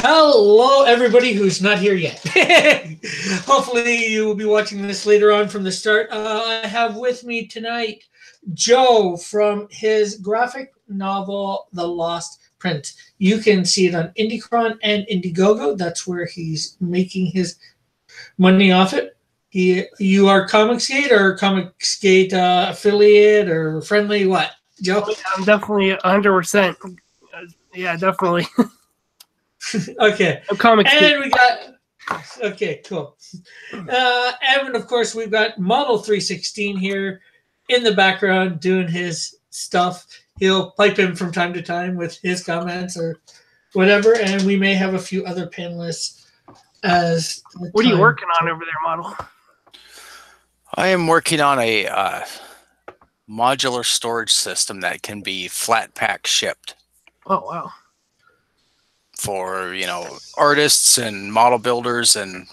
Hello, everybody who's not here yet. Hopefully, you will be watching this later on from the start. I have with me tonight Joe from his graphic novel, The Lost Prince. You can see it on IndieCron and IndieGOGO. That's where he's making his money off it. You are Comicsgate or Comicsgate affiliate or friendly? What, Joe? I'm definitely 100%. Yeah, definitely. Okay. Comics. And we got. Okay, cool. And of course, we've got Model 316 here in the background doing his stuff. He'll pipe in from time to time with his comments or whatever, and we may have a few other panelists as. What are you working on over there, Model? I am working on a modular storage system that can be flat pack shipped. Oh, wow. For, artists and model builders, and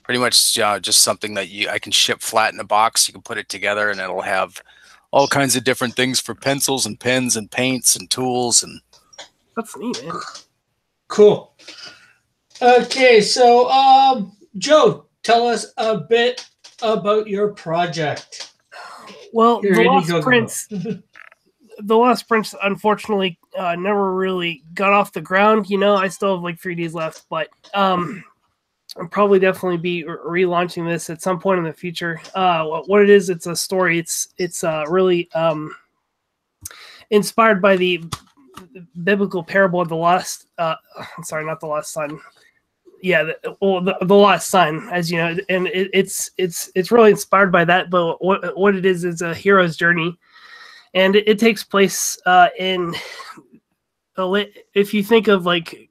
pretty much just something that I can ship flat in a box. You can put it together and it'll have all kinds of different things for pencils and pens and paints and tools. And that's neat, man. Cool. Okay, so Joe, tell us a bit about your project. Well, The Lost Prince, unfortunately, never really got off the ground. I still have like 3 days left, but I'll probably definitely be relaunching this at some point in the future. What it is, it's a story. It's really inspired by the biblical parable of the lost. Sorry, not the lost son. Yeah, the lost son, as you know, and it's really inspired by that. But what it is a hero's journey. And it takes place in, if you think of like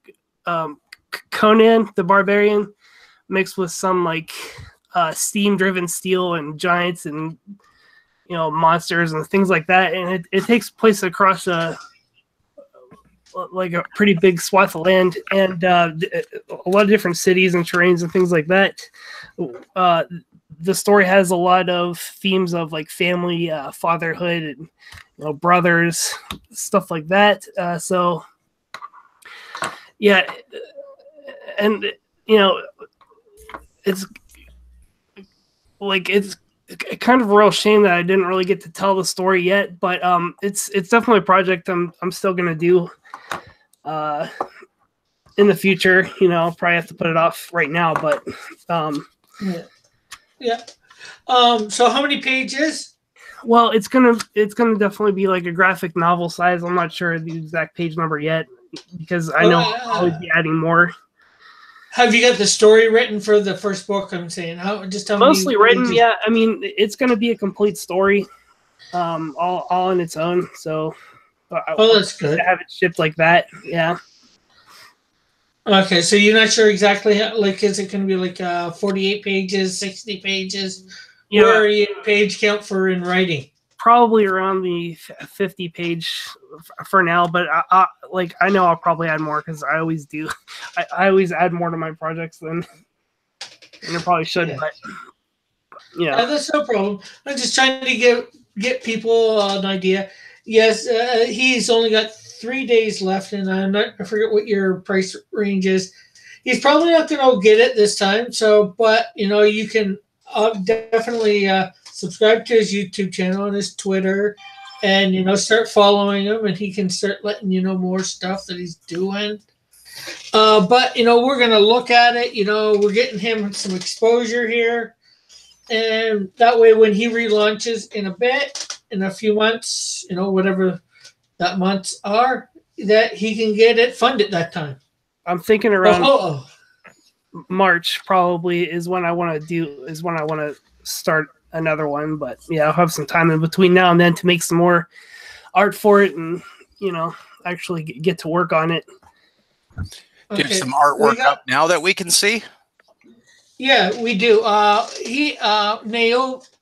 Conan the Barbarian mixed with some like steam-driven steel and giants and monsters and things like that, and it takes place across a pretty big swath of land and a lot of different cities and terrains and things like that. The story has a lot of themes of like family, fatherhood, and brothers, stuff like that. So yeah, and it's kind of a real shame that I didn't really get to tell the story yet, but it's definitely a project I'm still gonna do in the future. I'll probably have to put it off right now, but yeah. So how many pages? Well, it's gonna definitely be like a graphic novel size. I'm not sure the exact page number yet because I know I'll always be adding more. Have you got the story written for the first book? I'm saying, mostly written. Yeah, I mean, it's gonna be a complete story, all on its own. So, that's good. To have it shipped like that, yeah. Okay, so you're not sure exactly how, is it going to be like 48 pages, 60 pages? Where are you page count for in writing? Probably around the 50 page for now, but I know I'll probably add more because I always do. I always add more to my projects than I probably should, but that's no problem. I'm just trying to get people an idea. Yes, he's only got 3 days left, and I forget what your price range is. He's probably not going to get it this time. So, but you can definitely subscribe to his YouTube channel and his Twitter, and start following him, and he can start letting you know more stuff that he's doing. But we're going to look at it. We're getting him some exposure here, and that way when he relaunches in a few months, whatever that months are, that he can get it funded that time. I'm thinking around March probably is when I want to start another one, but yeah, I'll have some time in between now and then to make some more art for it and actually get to work on it. Do you have some artwork up now that we can see? Yeah, we do.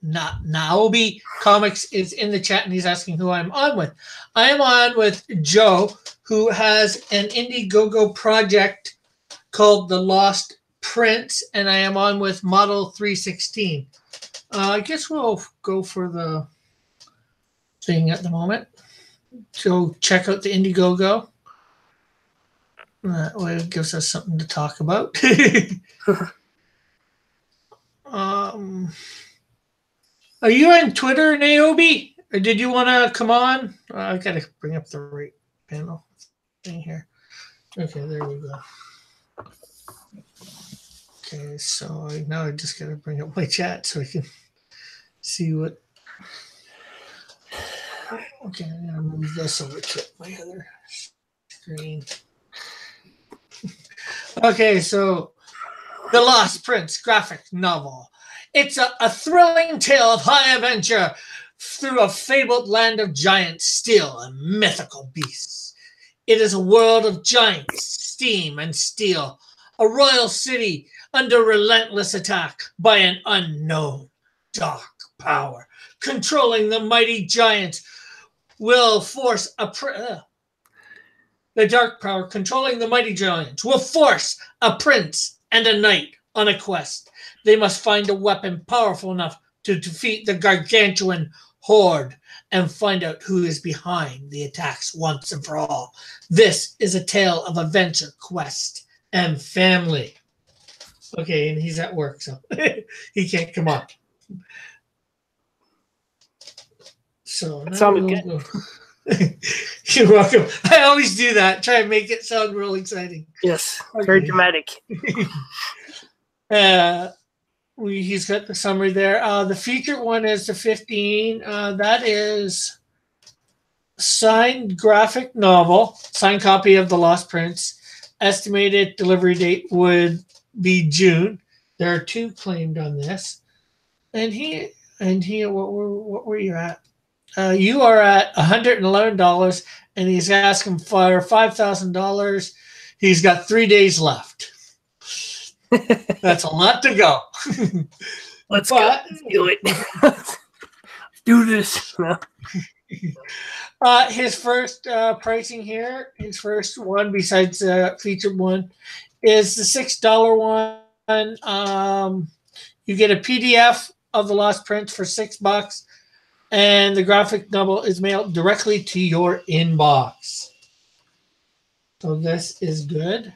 Naobi Comics is in the chat, and he's asking who I'm on with. I am on with Joe, who has an IndieGOGO project called The Lost Prince, and I am on with Model 316. I guess we'll go for the thing at the moment. So check out the IndieGOGO. That way it gives us something to talk about. Are you on Twitter, Naomi? Or did you want to come on? I got to bring up the right panel thing here. Okay, there we go. Okay, so now I just got to bring up my chat so I can see what. Okay, I'm going to move this over to my other screen. Okay, so The Lost Prince graphic novel. It's a thrilling tale of high adventure through a fabled land of giants, steel, and mythical beasts. It is a world of giants, steam, and steel, a royal city under relentless attack by an unknown dark power. Controlling the mighty giants will force the dark power controlling the mighty giants will force a prince and a knight on a quest. They must find a weapon powerful enough to defeat the gargantuan horde and find out who is behind the attacks once and for all. This is a tale of adventure, quest, and family. Okay, and he's at work, so he can't come on. So that sounded good. You're welcome. I always do that. Try and make it sound real exciting. Yes, very dramatic. He's got the summary there. The featured one is the 15. That is signed graphic novel, signed copy of The Lost Prince. Estimated delivery date would be June. There are 2 claimed on this. And what were you at? You are at $111, and he's asking for $5,000. He's got 3 days left. That's a lot to go. Let's do it. Do this. His first pricing here, his first one besides the featured one, is the $6 one. You get a PDF of The Lost Prince for $6, and the graphic novel is mailed directly to your inbox. So this is good.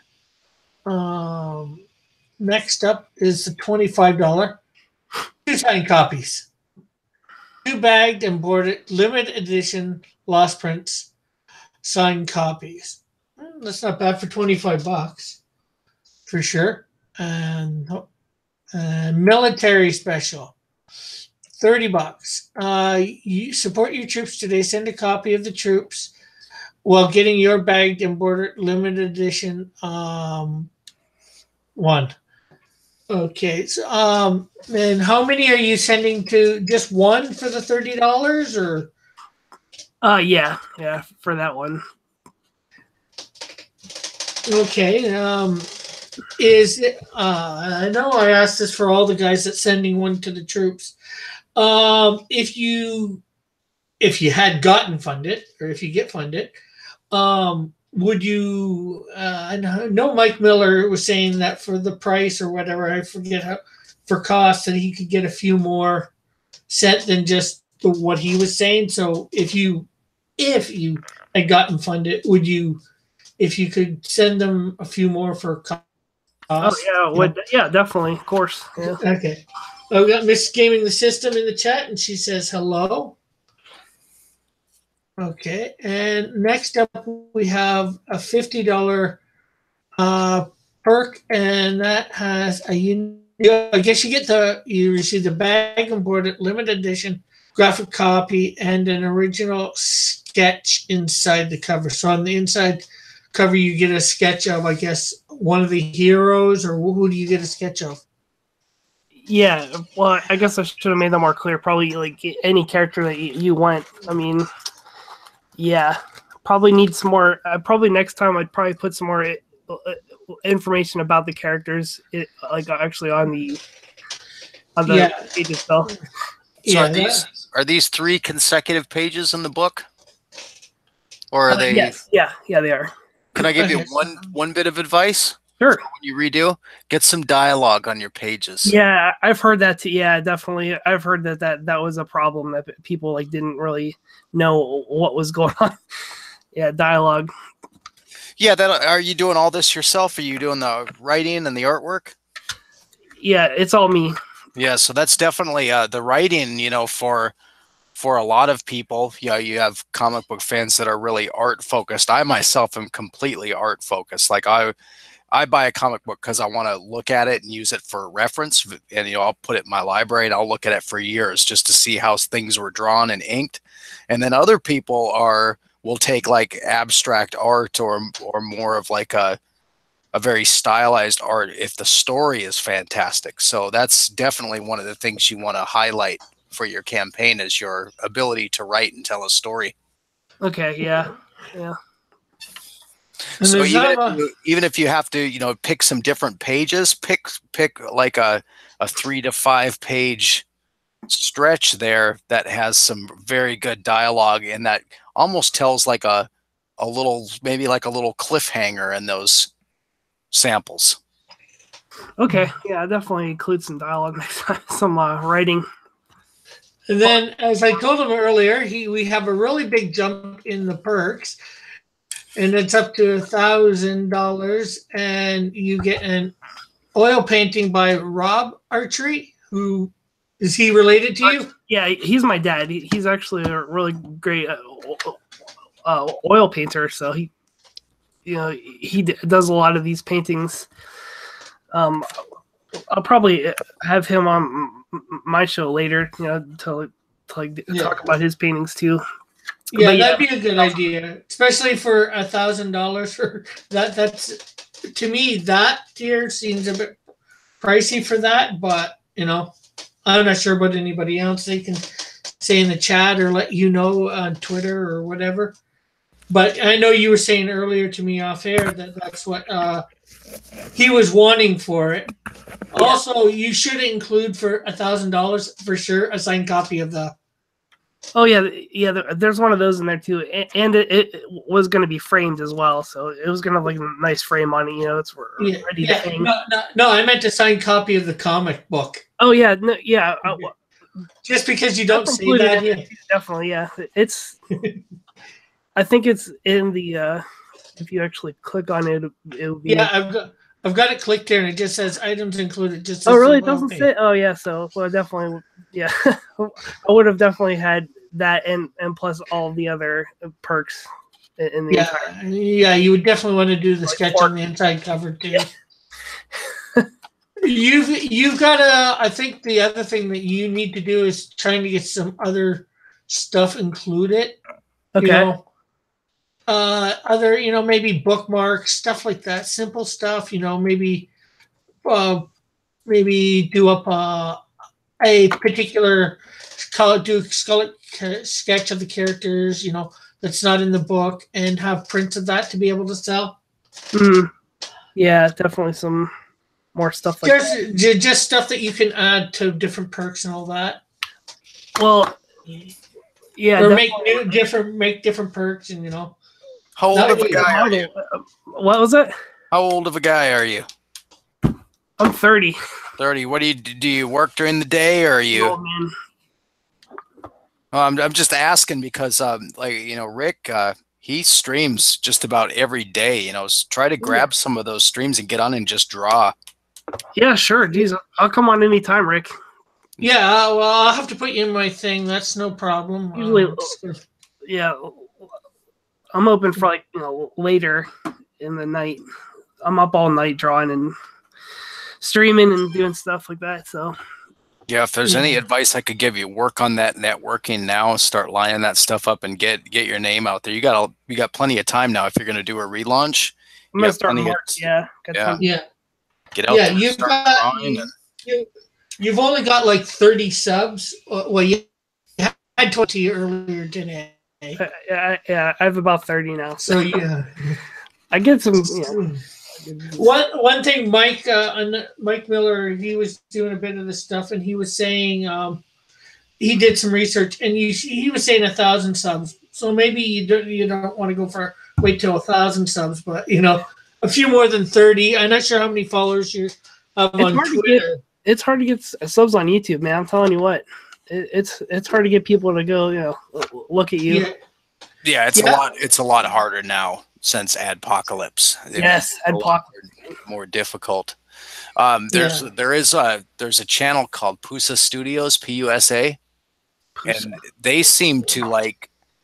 Next up is the $25. 2 signed copies. 2 bagged and boarded limited edition Lost Prince signed copies. That's not bad for $25 for sure. And military special, $30. You support your troops today. Send a copy of the troops while getting your bagged and boarded limited edition one. Okay, so and how many are you sending to? Just one for the $30, or? Yeah, for that one. Okay, is it? I know I asked this for all the guys that's sending one to the troops. If you had gotten funded, or if you get funded, would you? I know Mike Miller was saying that for the price or whatever, I forget how, for cost, that he could get a few more sent than just what he was saying. So if you had gotten funded, would you, if you could send them a few more for cost? Oh yeah, yeah, definitely, of course. Yeah. Okay. We got Miss Gaming the System in the chat, and she says hello. Okay, and next up we have a $50 perk, and that has I guess you receive the bag and board limited edition graphic copy and an original sketch inside the cover. So on the inside cover you get a sketch of, I guess, one of the heroes, or who do you get a sketch of? Yeah, well, I guess I should have made that more clear. Probably like any character that you want. I mean, yeah, probably need some more. Probably next time I'd probably put some more information about the characters, like actually on the page itself. So are these 3 consecutive pages in the book, or are they? Yes, yeah, they are. Can I give you one bit of advice? Sure. When you redo, get some dialogue on your pages. Yeah, I've heard that too. Yeah, definitely. I've heard that was a problem, that people like didn't really know what was going on. Yeah, dialogue. Yeah, are you doing all this yourself? Are you doing the writing and the artwork? Yeah, it's all me. Yeah, so that's definitely the writing, you know, for a lot of people. Yeah, you have comic book fans that are really art focused. I myself am completely art focused. Like I buy a comic book because I want to look at it and use it for reference. And, you know, I'll put it in my library and I'll look at it for years just to see how things were drawn and inked. And then other people will take like abstract art or more of like a very stylized art if the story is fantastic. So that's definitely one of the things you want to highlight for your campaign is your ability to write and tell a story. Okay, yeah. Yeah. So even if you have to, you know, pick some different pages, pick like a 3 to 5 page stretch there that has some very good dialogue and that almost tells like a little, maybe like a little cliffhanger in those samples. Okay, yeah, definitely include some dialogue next time, some writing. And then, as I told him earlier, we have a really big jump in the perks, and it's up to $1,000, and you get an oil painting by Rob Archey. Who is he related to you? Yeah, he's my dad. He's actually a really great oil painter. So he does a lot of these paintings. I'll probably have him on my show later, you know, to talk about his paintings too. Yeah, that'd be a good idea, especially for $1,000 for that. That's, to me, that tier seems a bit pricey for that, but you know, I'm not sure about anybody else. They can say in the chat or let you know on Twitter or whatever. But I know you were saying earlier to me off air that that's what he was wanting for it. Also, you should include for $1,000 for sure a signed copy of the. Oh yeah. There's one of those in there too, and it was going to be framed as well, so it was going to have like a nice frame on it. You know, it's ready to hang. No, I meant a signed copy of the comic book. Oh yeah, no, yeah. Just because you don't say that, definitely, yeah. It's. I think it's in the. If you actually click on it, it'll be. Yeah, I've got it clicked here, and it just says items included. Just oh, really? It doesn't say. Oh, yeah. So, well, definitely, yeah. I would have definitely had that, and plus all the other perks in the entire. Yeah, you would definitely want to do the sketch on the inside cover too. Yeah. You've got to. I think the other thing that you need to do is trying to get some other stuff included. Okay. You know, maybe bookmarks, stuff like that, simple stuff, you know, maybe do up a particular sketch of the characters, you know, that's not in the book, and have prints of that to be able to sell. Yeah, definitely some more stuff like that. Just stuff that you can add to different perks and all that. Well, yeah, or make different perks, and you know. How old of a guy are you? What was it? How old of a guy are you? I'm 30. 30. What do you work during the day, or are you? Oh, man. I'm just asking because, Rick, he streams just about every day. You know, try to grab some of those streams and get on and just draw. Yeah, sure. Geez, I'll come on anytime, Rick. Yeah, well, I'll have to put you in my thing. That's no problem. Usually, yeah. I'm open for later in the night. I'm up all night drawing and streaming and doing stuff like that. So yeah, if there's any advice I could give you, work on that networking now. Start lining that stuff up and get your name out there. You got plenty of time now if you're going to do a relaunch. I'm gonna start March. Yeah. Get out there. You've only got like 30 subs. Well, you had 20 earlier today. Yeah, I have about 30 now. So yeah, I get some. One thing, Mike Miller, he was doing a bit of this stuff, and he was saying he did some research, and he was saying 1,000 subs. So maybe you don't want to go for wait till 1,000 subs, but you know, a few more than 30. I'm not sure how many followers you have on Twitter. It's hard to get subs on YouTube, man. I'm telling you what. It's hard to get people to go, look at you. Yeah, it's a lot. It's a lot harder now. since Adpocalypse. Yes, Adpocalypse. More difficult. There's a channel called Pusa Studios, PUSA, and they seem to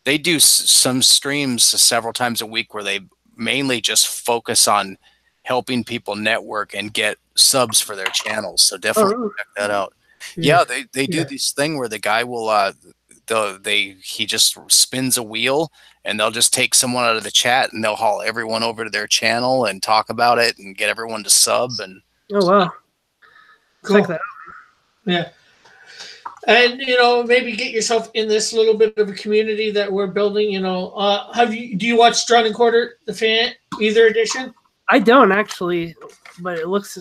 they do some streams several times a week where they mainly just focus on helping people network and get subs for their channels. So definitely check that out. Yeah, they do this thing where the guy will he just spins a wheel and they'll just take someone out of the chat and they'll haul everyone over to their channel and talk about it and get everyone to sub. And oh wow, cool. Check that out. Yeah. And maybe get yourself in this little bit of a community that we're building. Do you watch Drawn and Quarter, the fan, either edition? I don't actually, but it looks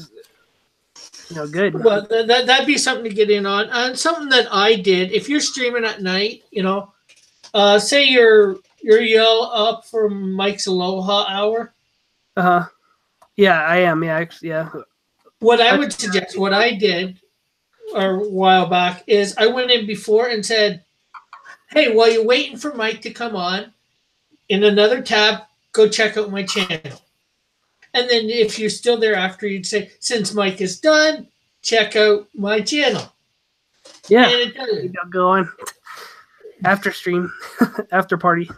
good. Well, that'd be something to get in on. And something that I did, if you're streaming at night, say you're up for Mike's Aloha Hour. Yeah, I am. Yeah, actually, yeah. What I would suggest, what I did a while back, is I went in before and said, hey, while you're waiting for Mike to come on, in another tab, go check out my channel. And then if you're still there after, you'd say, since Mike is done, check out my channel. Yeah, go on. After stream, after party.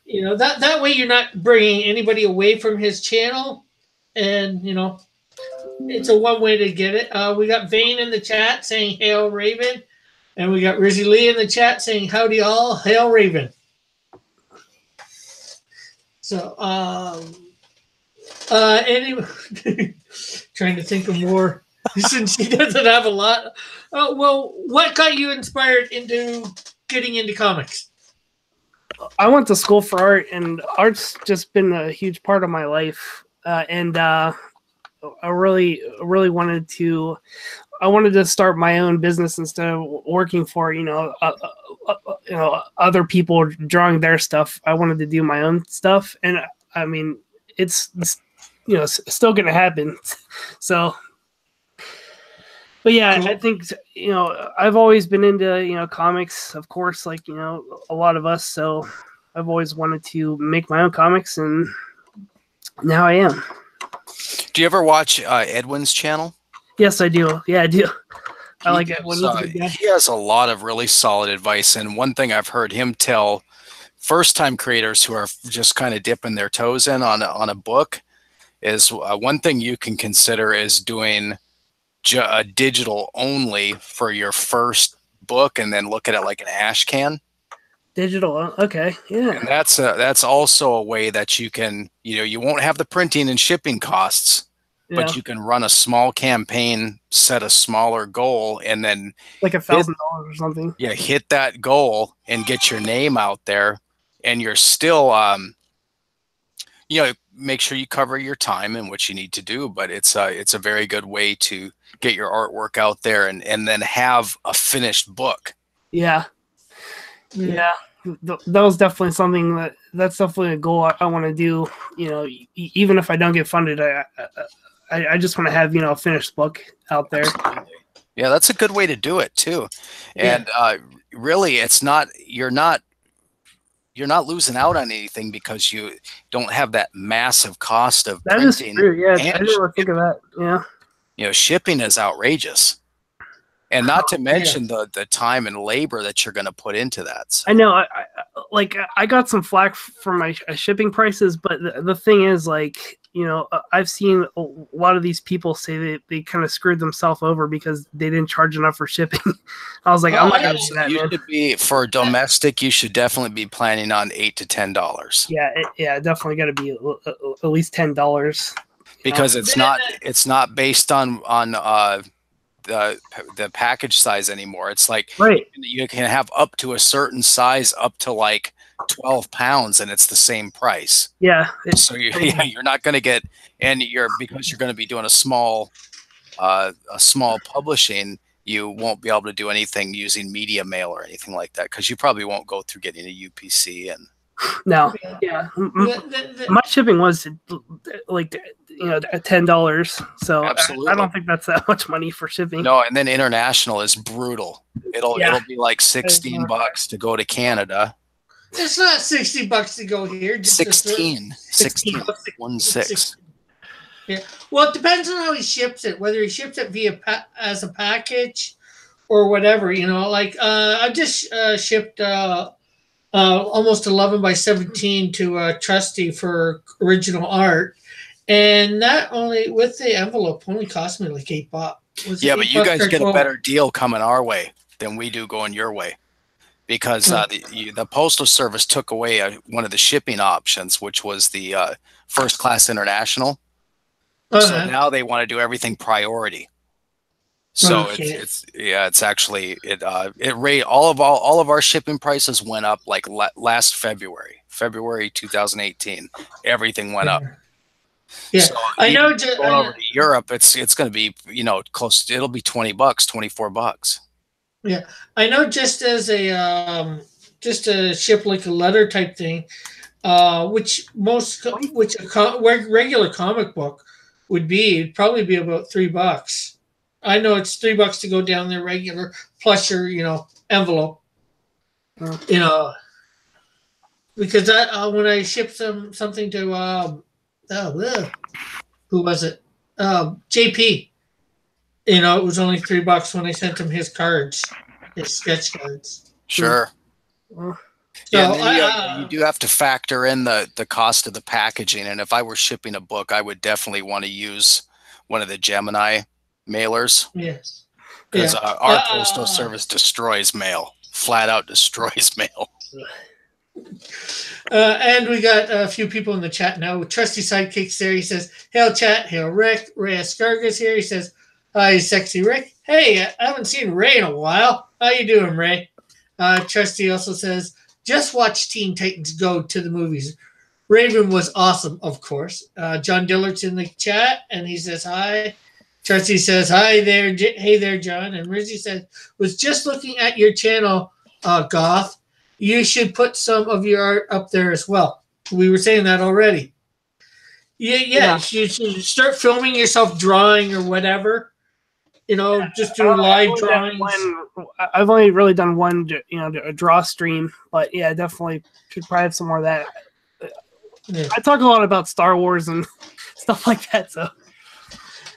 That way you're not bringing anybody away from his channel. And, it's a one way to get it. We got Vane in the chat saying, hail Raven. And we got Rizzy Lee in the chat saying, howdy all, hail Raven. So, anyway, trying to think of more since he doesn't have a lot. Well, what got you inspired into getting into comics? I went to school for art, and art's just been a huge part of my life. I really wanted to. I wanted to start my own business instead of working for other people drawing their stuff. I wanted to do my own stuff, and I mean it's still going to happen. So, but yeah, cool. I think I've always been into comics, of course, like a lot of us. So I've always wanted to make my own comics, and now I am. Do you ever watch Edwin's channel? Yes, I do. Yeah, I do. I like it. He has a lot of really solid advice. And one thing I've heard him tell first-time creators who are just kind of dipping their toes in on a book is one thing you can consider is doing a digital only for your first book and then look at it like an ash can. Digital, okay, yeah. And that's also a way that you can, you won't have the printing and shipping costs. Yeah. But you can run a small campaign, set a smaller goal, and then like $1,000 or something. Yeah, hit that goal and get your name out there, and you're still, make sure you cover your time and what you need to do. But it's a very good way to get your artwork out there and then have a finished book. Yeah, yeah. That was definitely something that's definitely a goal I want to do. Even if I don't get funded, I just want to have a finished book out there. Absolutely. Yeah, that's a good way to do it too. And really, it's not you're not losing out on anything because you don't have that massive cost of that printing. That is true. Yeah, I didn't even think of that. Yeah. Shipping is outrageous. And not to mention the time and labor that you're going to put into that. So. I know. I got some flack for my shipping prices, but the thing is, I've seen a lot of these people say that they kind of screwed themselves over because they didn't charge enough for shipping. I was like, I'm not going to do that, man. Should be, for domestic, you should definitely be planning on $8 to $10. Yeah, definitely got to be at least $10. Because it's not based on the package size anymore. It's like you can have up to a certain size up to like 12 pounds and it's the same price. Yeah. So you're not going to get, and because you're going to be doing a small publishing, you won't be able to do anything using media mail or anything like that because you probably won't go through getting a UPC and. No, yeah. My shipping was like $10, so I don't think that's that much money for shipping. No, and then international is brutal. It'll be like $16 to go to Canada, It's not $60 to go here. Just 16. 16. 16. Yeah. Well, it depends on how he ships it. Whether he ships it via as a package or whatever. Like I just shipped almost 11 by 17 to Trusty for original art, and that only with the envelope only cost me like $8. Yeah, but you guys get a better deal coming our way than we do going your way, because the Postal Service took away one of the shipping options, which was the first class international. So now they want to do everything priority. So it's actually all of our shipping prices went up like last February 2018. Everything went up. Yeah, so I know. Going over to Europe, it's going to be close. It'll be $20, $24. Yeah, I know. Just as a just to ship like a letter type thing, which a regular comic book would be, it'd probably be about $3. I know it's $3 to go down there regular plus your envelope. Because when I shipped something to who was it? JP. It was only $3 when I sent him his cards, his sketch cards. Sure. So you do have to factor in the cost of the packaging. And if I were shipping a book, I would definitely want to use one of the Gemini mailers. Yes. Because our postal service destroys mail. Flat out destroys mail. And we got a few people in the chat now. Trusty Sidekicks there. He says, "Hail chat, hail Rick." Ray Escargas here. He says, "Hi, sexy Rick." Hey, I haven't seen Ray in a while. How you doing, Ray? Trusty also says, "Just watch Teen Titans Go to the movies. Raven was awesome, of course." John Dillard's in the chat, and he says, "Hi." Trusty says, "Hi there. Hey there, John." And Rizzy says, "Was just looking at your channel, Goth. You should put some of your art up there as well." We were saying that already. Yeah. You should start filming yourself drawing or whatever. Just do live drawings. I've only really done one, a draw stream, but yeah, definitely should probably have some more of that. Yeah. I talk a lot about Star Wars and stuff like that, so.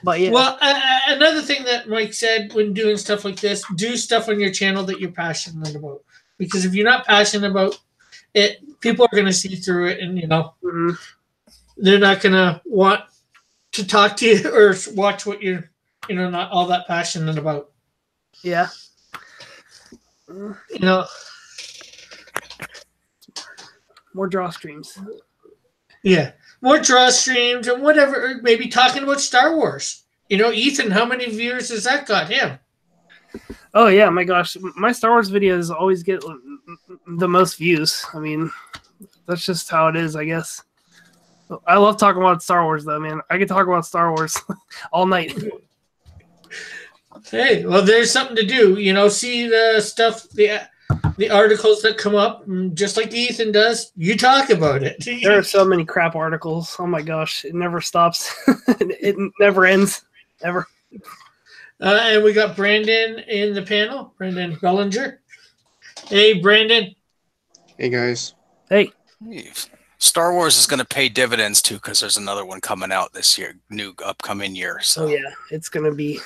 But yeah. Well, another thing that Mike said when doing stuff like this, do stuff on your channel that you're passionate about. Because if you're not passionate about it, people are going to see through it, and they're not going to want to talk to you or watch what you're not all that passionate about. Yeah. More draw streams. Yeah. More draw streams and whatever, or maybe talking about Star Wars. Ethan, how many viewers has that got him? Oh yeah, my gosh, my Star Wars videos always get the most views. I mean, that's just how it is, I guess. I love talking about Star Wars, though, man. I could talk about Star Wars all night. Hey, well, there's something to do. See the stuff, the articles that come up, just like Ethan does. You talk about it. There are so many crap articles. Oh my gosh, it never stops. It never ends, ever. And we got Brandon in the panel, Brandon Bellinger. Hey, Brandon. Hey, guys. Hey. Star Wars is going to pay dividends, too, because there's another one coming out this year, new upcoming year. So. Oh, yeah. It's going to be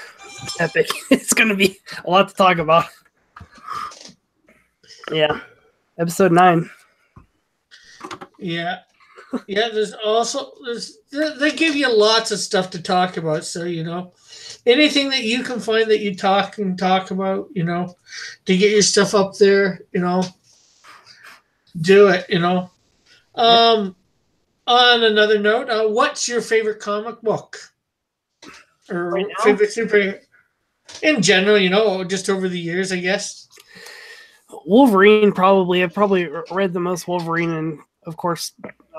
epic. It's going to be a lot to talk about. Yeah. Episode 9. Yeah. Yeah, they give you lots of stuff to talk about, so, anything that you can find that you talk about, to get your stuff up there, do it, On another note, what's your favorite comic book? Or right favorite superhero? In general, just over the years, I guess. Wolverine, probably. I've probably read the most Wolverine and, of course,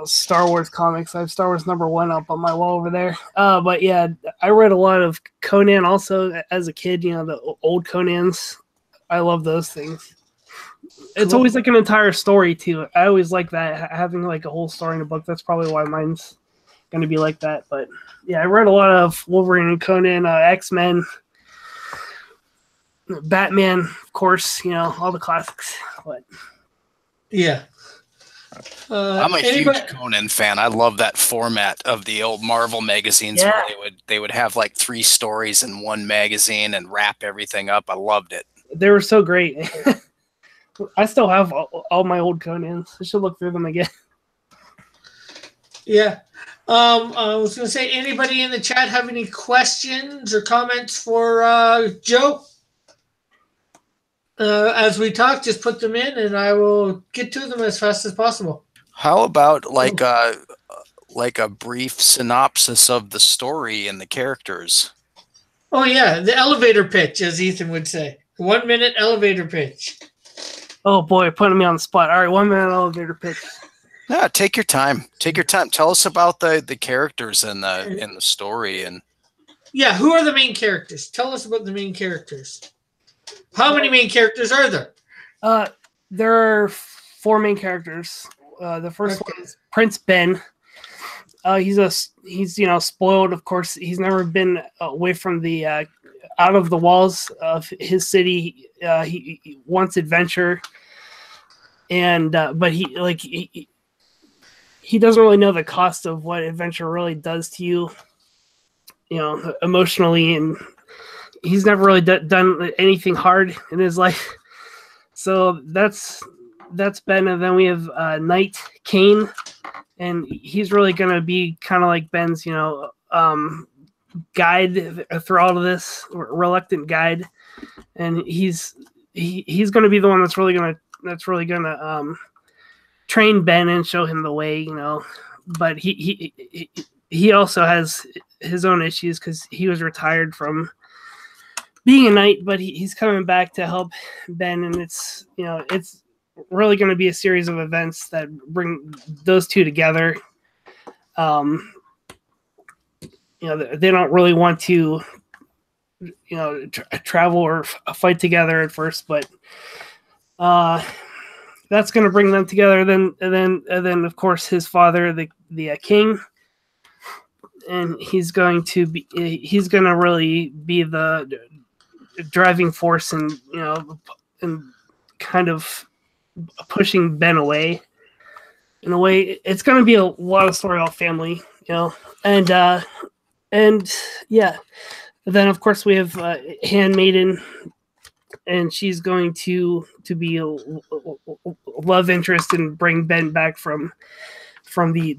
Star Wars comics. I have Star Wars #1 up on my wall over there. But yeah, I read a lot of Conan also as a kid, the old Conans. I love those things. It's always like an entire story too. I always like that, having like a whole story in a book. That's probably why mine's going to be like that. But yeah, I read a lot of Wolverine and Conan, X-Men, Batman, of course, all the classics. But yeah. I'm a huge Conan fan. I love that format of the old Marvel magazines where they would have like 3 stories in one magazine and wrap everything up. I loved it. They were so great. I still have all my old Conans. I should look through them again. Yeah. I was going to say, anybody in the chat have any questions or comments for Joe? As we talk, just put them in, and I will get to them as fast as possible. How about like a brief synopsis of the story and the characters? Oh yeah, the elevator pitch, as Ethan would say. 1 minute elevator pitch. Oh boy, putting me on the spot. All right, 1 minute elevator pitch. Yeah, take your time. Take your time. Tell us about the characters in the story and. Yeah, who are the main characters? Tell us about the main characters. How many main characters are there? There are 4 main characters. The first one is Prince Ben. He's spoiled. Of course, he's never been away from the out of the walls of his city. He wants adventure, and but he doesn't really know the cost of what adventure really does to you, emotionally, and he's never really done anything hard in his life. So that's Ben, and then we have Knight Kane, and he's really gonna be kind of like Ben's, guide through all of this, reluctant guide, and he's gonna be the one that's really gonna train Ben and show him the way, But he also has his own issues because he was retired from being a knight, but he's coming back to help Ben, and it's really going to be a series of events that bring those two together. They don't really want to, travel or fight together at first, but that's going to bring them together. And then of course his father, the king, and he's going to really be the driving force and kind of pushing Ben away. In a way, it's going to be a lot of story about family, and yeah. Then of course we have Handmaiden, and she's going to be a love interest and bring Ben back from the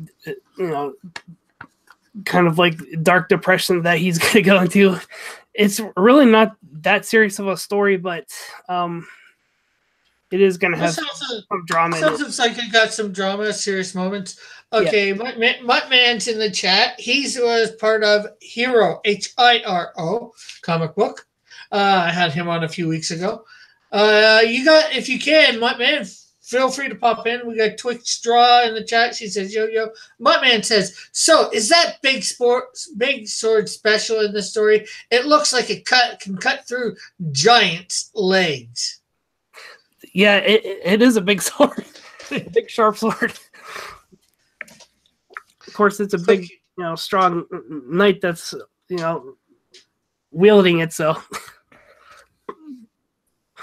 kind of like dark depression that he's going to go into. It's really not that serious of a story, but it is going to have some drama. Sounds like it got some drama, serious moments. Okay, yeah. Muttman's in the chat. He was part of Hero, Hiro comic book. I had him on a few weeks ago. If you can, Muttman, feel free to pop in. We got Twitch Straw in the chat. She says, yo. Muttman says, so is that big sword special in the story? It looks like it can cut through giants' legs. Yeah, it is a big sword. Big sharp sword. Of course, it's a big, strong knight that's, wielding it, so.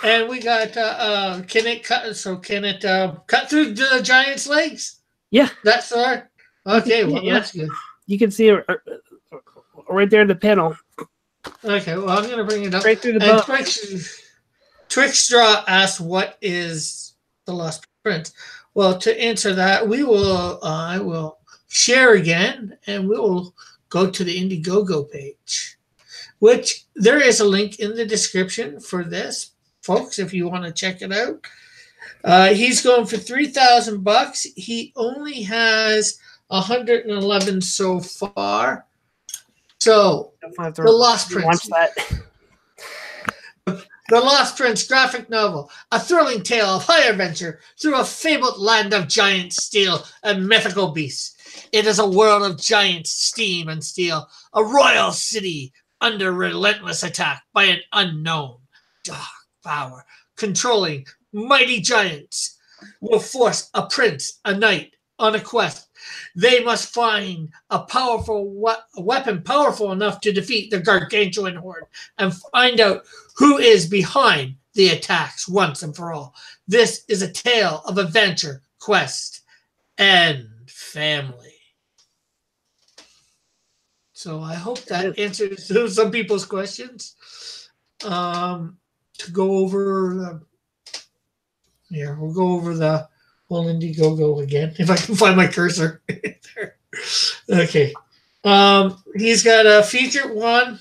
And we got, can it cut through the giant's legs? Yeah. That sword? Okay, that's good. You can see it right there in the panel. Okay, well, I'm going to bring it up. Right through the bone. Twix Straw asked, what is the Lost Prince? Well, to answer that, I will share again, and we will go to the IndieGOGO page, which there is a link in the description for this, folks, if you want to check it out. He's going for $3,000. He only has 111 so far. So, The Lost Prince. Watch that. The Lost Prince graphic novel, a thrilling tale of high adventure through a fabled land of giants, steel, and mythical beasts. It is a world of giants, steam, and steel, a royal city under relentless attack by an unknown dark power, controlling mighty giants will force a prince, a knight, on a quest. They must find a powerful weapon powerful enough to defeat the gargantuan horde and find out who is behind the attacks once and for all. This is a tale of adventure, quest, and family. So I hope that answers some people's questions. To go over we'll go over the whole IndieGOGO again if I can find my cursor. Okay. He's got a featured one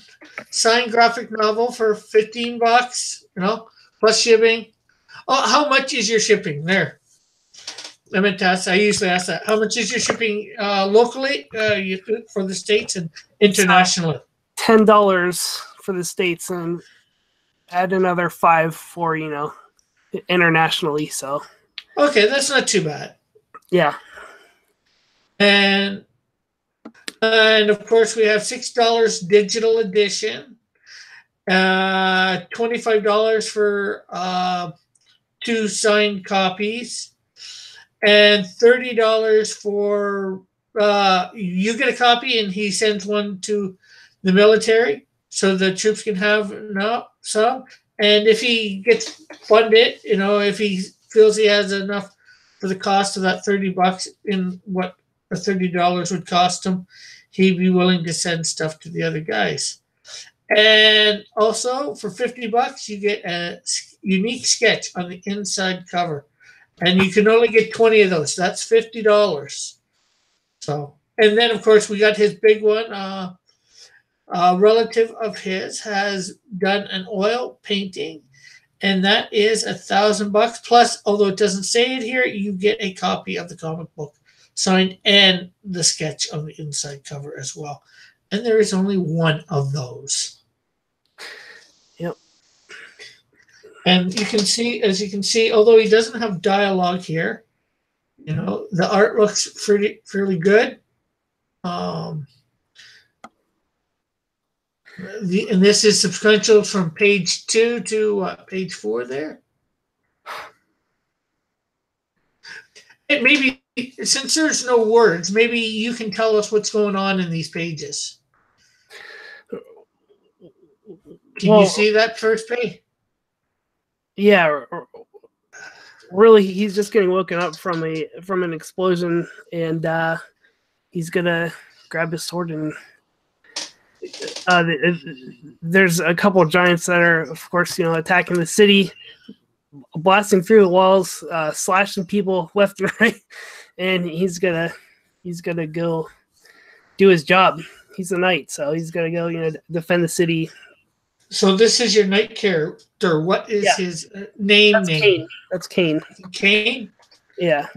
signed graphic novel for $15, plus shipping. Oh, how much is your shipping there? I meant to ask. I usually ask that. How much is your shipping locally for the States and internationally? $10 for the States and add another $5 for internationally. So okay, that's not too bad. Yeah. And of course we have $6 digital edition, $25 for 2 signed copies, and $30 for you get a copy and he sends one to the military so the troops can have some. And if he gets funded, if he feels he has enough for the cost of that $30 in what a $30 would cost him, he'd be willing to send stuff to the other guys. And also for $50, you get a unique sketch on the inside cover. And you can only get 20 of those. That's $50. So, and then of course we got his big one. A relative of his has done an oil painting, and that is $1,000. Plus, although it doesn't say it here, you get a copy of the comic book signed and the sketch on the inside cover as well. And there is only one of those. Yep. And as you can see, although he doesn't have dialogue here, the art looks fairly good. And this is sequential from page 2 to page 4 there. And maybe, since there's no words, maybe you can tell us what's going on in these pages. Can you see that first page? Yeah. Really, he's just getting woken up from an explosion, and he's gonna grab his sword and there's a couple of giants that are, of course, attacking the city, blasting through the walls, slashing people left and right, and he's gonna go do his job. He's a knight, so he's gonna go, defend the city. So this is your knight character. What is his name? That's Kane. That's Kane. Kane? Yeah.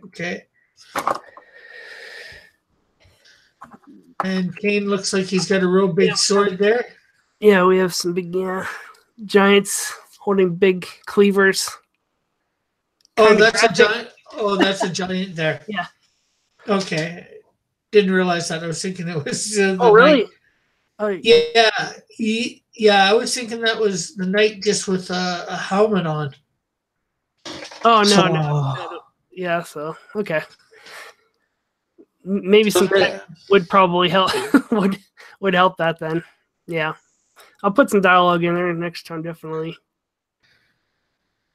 Okay. And Kane looks like he's got a real big sword there. Yeah, we have some big giants holding big cleavers. Oh, that's a giant. Oh, that's a giant there. Yeah. Okay. Didn't realize that. I was thinking it was oh, really? Knight. Oh, yeah. I was thinking that was the knight just with a helmet on. Oh, no. Yeah, so, okay. Maybe something would probably help would help that then. Yeah. I'll put some dialogue in there next time, definitely.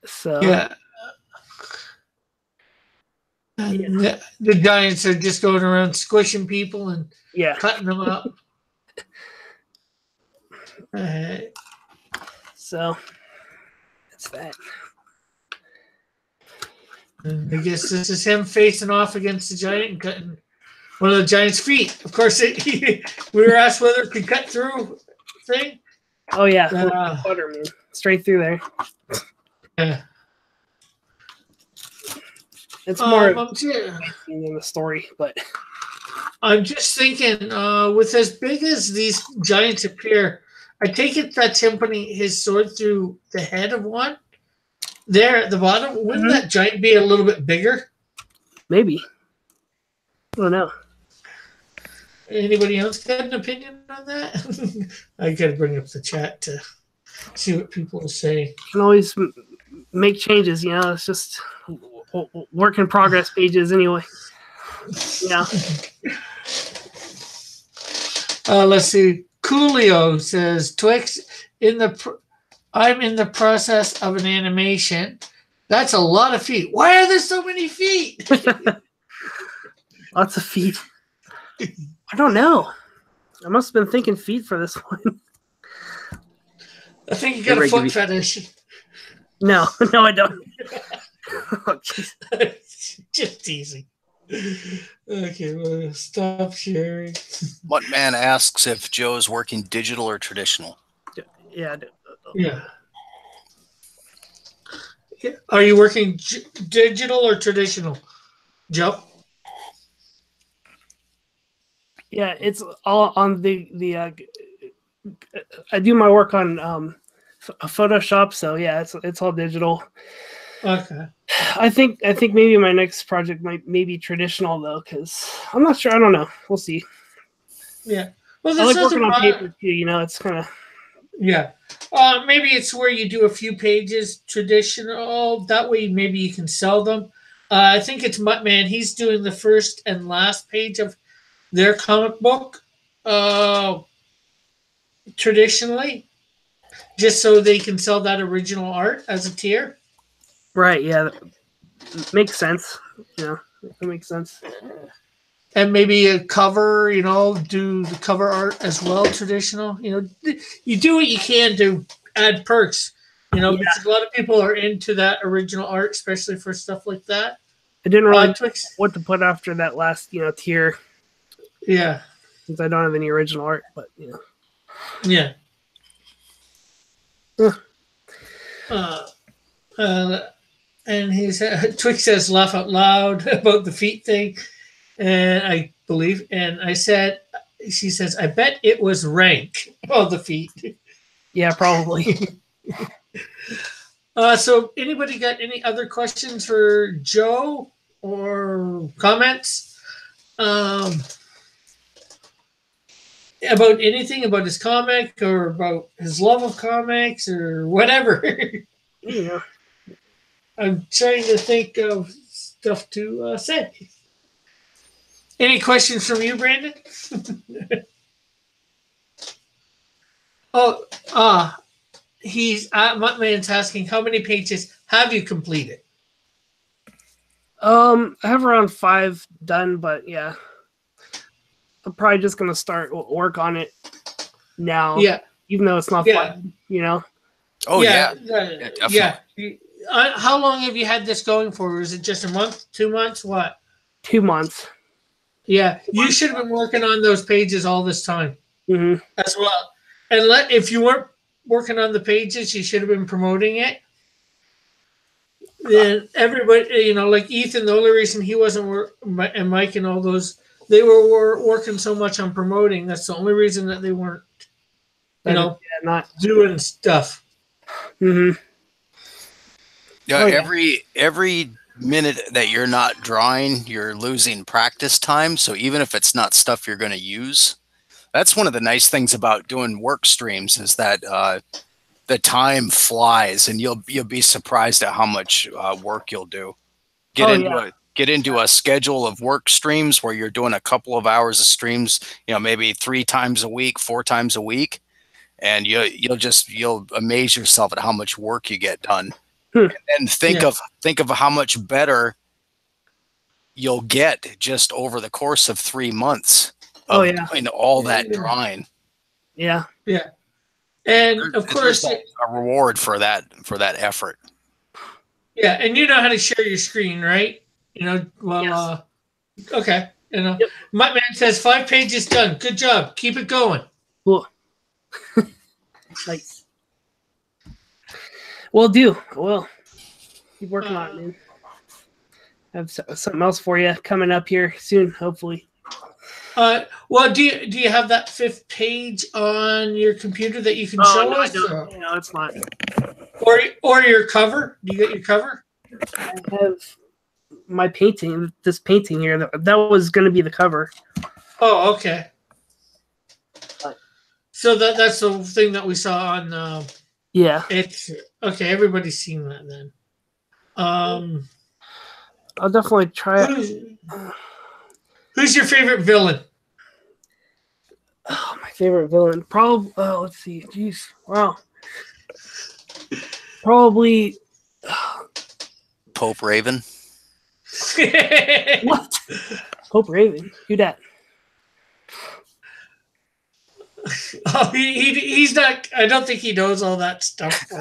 So yeah. The giants are just going around squishing people and cutting them up. So that's that. And I guess this is him facing off against the giant and cutting one of the giant's feet. Of course, we were asked whether it could cut through thing. Oh yeah, butter, man. Straight through there. Yeah. It's more in the story, but I'm just thinking, with as big as these giants appear, I take it that's him putting his sword through the head of one. There at the bottom, wouldn't that giant be a little bit bigger? Maybe. I don't know. Anybody else got an opinion on that? I got to bring up the chat to see what people are saying. You can always make changes, It's just work in progress pages anyway. Yeah. Let's see. Coolio says, Twix, I'm in the process of an animation. That's a lot of feet. Why are there so many feet? Lots of feet. I don't know. I must have been thinking feet for this one. I think you got a foot fetish. No, I don't. Oh, just teasing. Okay, well, stop sharing. What man asks if Joe's working digital or traditional? Yeah. Yeah. Are you working digital or traditional, Joe? Yeah, it's all on the I do my work on Photoshop, so yeah, it's all digital. Okay. I think maybe my next project might be traditional though, because I'm not sure. I don't know. We'll see. Yeah. Well, I like working on paper too. It's kind of. Yeah. Maybe it's where you do a few pages traditional. That way, maybe you can sell them. I think it's Muttman. He's doing the first and last page of their comic book traditionally, just so they can sell that original art as a tier. Right. Yeah. That makes sense. Yeah, that makes sense. And maybe a cover, do the cover art as well, traditional. You do what you can to add perks, because a lot of people are into that original art, especially for stuff like that. I didn't really know what to put after that last, tier. Yeah. Since I don't have any original art, but, Yeah. And Twix says laugh out loud about the feet thing. And I believe, and she says, I bet it was rank. Oh, the feet. Yeah, probably. So anybody got any other questions for Joe or comments? About anything about his comic or about his love of comics or whatever. Yeah. I'm trying to think of stuff to say. Any questions from you, Brandon? Muttman's asking, how many pages have you completed? I have around 5 done, but yeah, I'm probably just gonna start work on it now. Yeah, even though it's not fun, Oh yeah, yeah. How long have you had this going for? Is it just a month, 2 months, what? 2 months. Yeah, you should have been working on those pages all this time as well. And if you weren't working on the pages, you should have been promoting it. Then everybody, like Ethan, the only reason he wasn't and Mike and all those, they were working so much on promoting. That's the only reason that they weren't, not doing stuff. Mm-hmm. Yeah, every minute that you're not drawing, you're losing practice time. So even if it's not stuff you're going to use, that's one of the nice things about doing work streams is that the time flies, and you'll be surprised at how much work you'll do. Get into a schedule of work streams where you're doing a couple of hours of streams, maybe 3 times a week, 4 times a week, and you'll amaze yourself at how much work you get done. And think of how much better you'll get just over the course of 3 months of doing all that drawing. Yeah. Yeah. And of course, a reward for that effort. Yeah, and you know how to share your screen, right? Yes. Okay. My man says 5 pages done. Good job. Keep it going. Cool. Nice. Will do. Well, keep working on it, man. I have something else for you coming up here soon, hopefully. Well, do you have that 5th page on your computer that you can show us? No, it's not. Or your cover? Do you get your cover? I have my painting. This painting here. That was going to be the cover. Oh, okay. So that's the thing that we saw on. Yeah. It's okay. Everybody's seen that then. I'll definitely try it. Who's your favorite villain? Oh, my favorite villain. Probably. Let's see. Jeez. Wow. Probably. Pope Raven. What? Pope Raven. Who that? Oh, he's not. I don't think he knows all that stuff for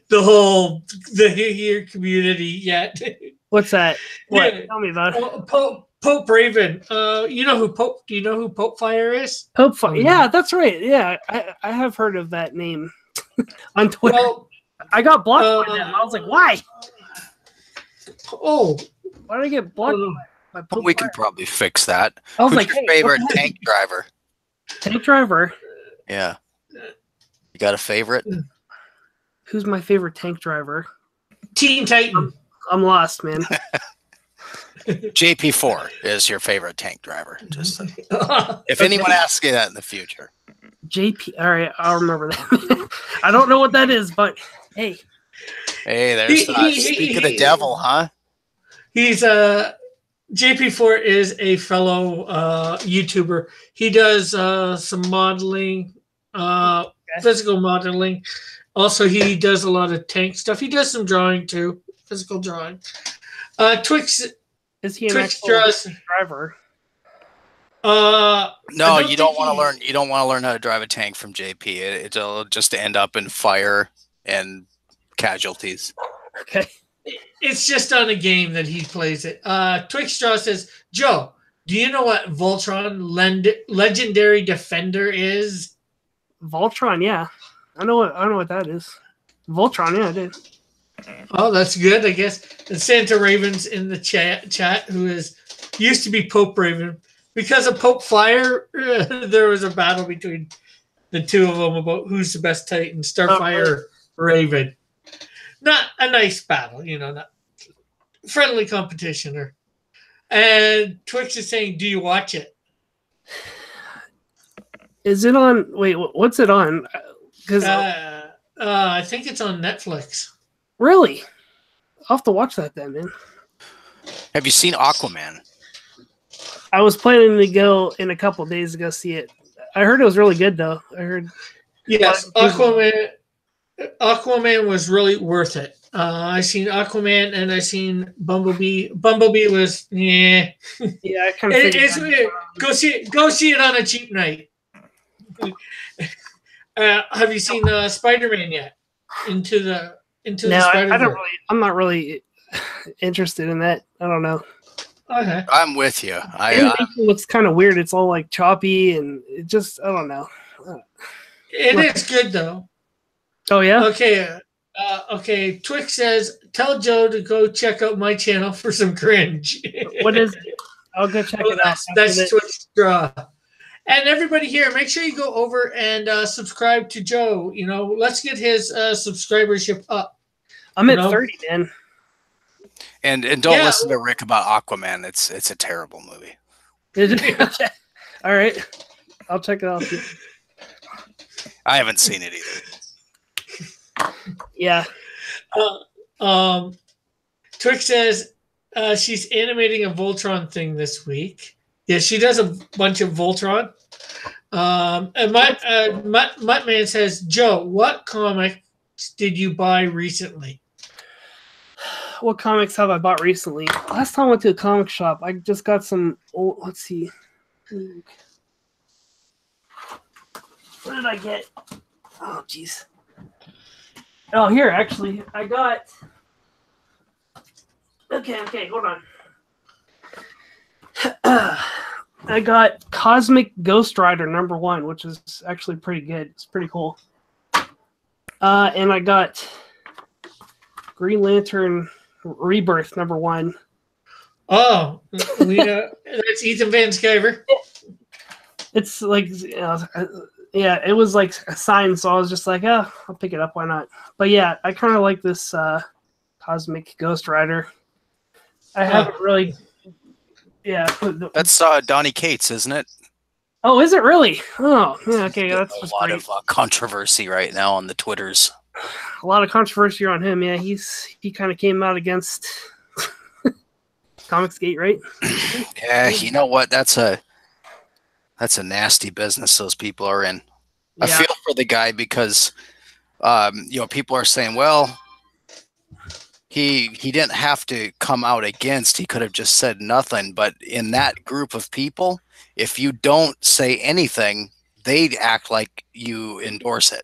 the here community yet. What's that? What? Yeah. Tell me about it. Pope Raven. You know who Pope? Do you know who Pope Fire is? Pope Fire. Yeah, that's right. Yeah, I have heard of that name on Twitter. Well, I got blocked by them. I was like, why? Oh, why did I get blocked? By Pope we Fire? can probably fix that. I was Who's like, your favorite tank driver? Tank driver. Yeah. You got a favorite? Who's my favorite tank driver? Teen Titan. I'm lost, man. JP4 is your favorite tank driver. Just if anyone asks you that in the future. JP. All right, I'll remember that. I don't know what that is, but hey. Hey, there's speak of the devil, huh? He's JP4 is a fellow YouTuber. He does some modeling, physical modeling. Also, he does a lot of tank stuff. He does some drawing too, physical drawing. Twix is he an actual driver? No, you don't want to learn. You don't want to learn how to drive a tank from JP. It'll just end up in fire and casualties. Okay. It's just on a game that he plays it. Twixstraw says, Joe, do you know what Voltron Legendary Defender is? Voltron, yeah. I know what that is. Voltron, yeah, I did. Oh, that's good, I guess. And Santa Raven's in the chat, who used to be Pope Raven. Because of Pope Fire, there was a battle between the two of them about who's the best Titan, Starfire, Raven. Not a nice battle, not friendly competition. And Twix is saying, do you watch it? Is it on? Wait, what's it on? Because I think it's on Netflix. Really? I'll have to watch that then, man. Have you seen Aquaman? I was planning to go in a couple of days to go see it. I heard it was really good, though. I heard. Yes, Aquaman was really worth it. I seen Aquaman and I seen Bumblebee. Bumblebee was yeah. I kind of go see it on a cheap night. Have you seen Spider-Man yet? Into the Spider-Man? I don't really. I'm not really interested in that. I don't know. Okay. I'm with you. It looks kind of weird. It's all like choppy and it just I don't know. It is good though. Oh yeah. Okay. Okay. Twix says, "Tell Joe to go check out my channel for some cringe." What is it? I'll go check it out. That's Twix Draw. And everybody here, make sure you go over and subscribe to Joe. Let's get his subscribership up. I'm at 30, man. And don't listen to Rick about Aquaman. It's a terrible movie. All right, I'll check it out. I haven't seen it either. Yeah. Twix says she's animating a Voltron thing this week. Yeah, she does a bunch of Voltron. And Muttman says, Joe, what comics did you buy recently? What comics have I bought recently? Last time I went to a comic shop, I just got some old. Let's see. What did I get? Oh, jeez. Oh, here, actually. I got... Okay, hold on. I got Cosmic Ghost Rider #1, which is actually pretty good. It's pretty cool. And I got Green Lantern Rebirth #1. Oh, that's Ethan Van Sciver. It's like, yeah, it was like a sign, so I was just like, I'll pick it up. Why not? But yeah, I kind of like this Cosmic Ghost Rider. I haven't really, That's Donny Cates, isn't it? Oh, is it really? Oh, yeah, okay, that's a lot of controversy right now on the Twitters. A lot of controversy on him. Yeah, he kind of came out against Comicsgate, right? Yeah, you know what? That's a nasty business those people are in. Yeah. I feel for the guy because, people are saying, well, he didn't have to come out against. He could have just said nothing. But in that group of people, if you don't say anything, they act like you endorse it.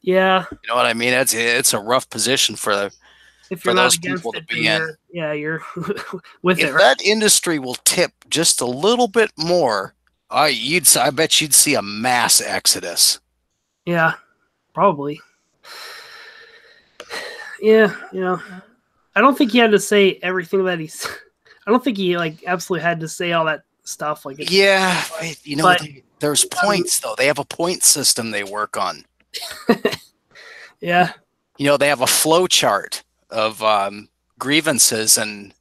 Yeah. You know what I mean? It's a rough position for If you're not those against people to it, be then in. you're with it. If Right? that industry will tip just a little bit more, I bet you'd see a mass exodus. Yeah, probably. Yeah, I don't think he had to say everything that he's. I don't think he like absolutely had to say all that stuff. Like, yeah, but there's points though. They have a point system they work on. Yeah. They have a flow chart of grievances and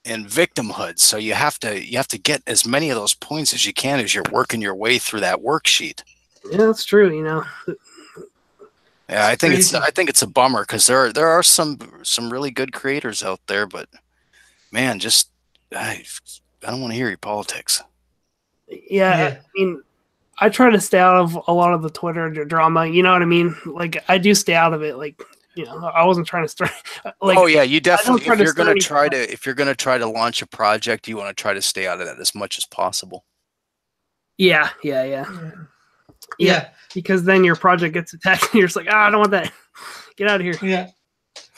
victimhood. So you have to get as many of those points as you can as you're working your way through that worksheet. Yeah, that's true. Yeah, I think it's a bummer because there are some really good creators out there, but man, just I don't want to hear your politics. Yeah, I mean, I try to stay out of a lot of the Twitter drama. You know what I mean? Like, I do stay out of it. Like, I wasn't trying to start. Like, oh yeah, you definitely. If you're gonna try to launch a project, you want to try to stay out of that as much as possible. Yeah. Because then your project gets attacked, and you're just like, I don't want that. Get out of here. Yeah,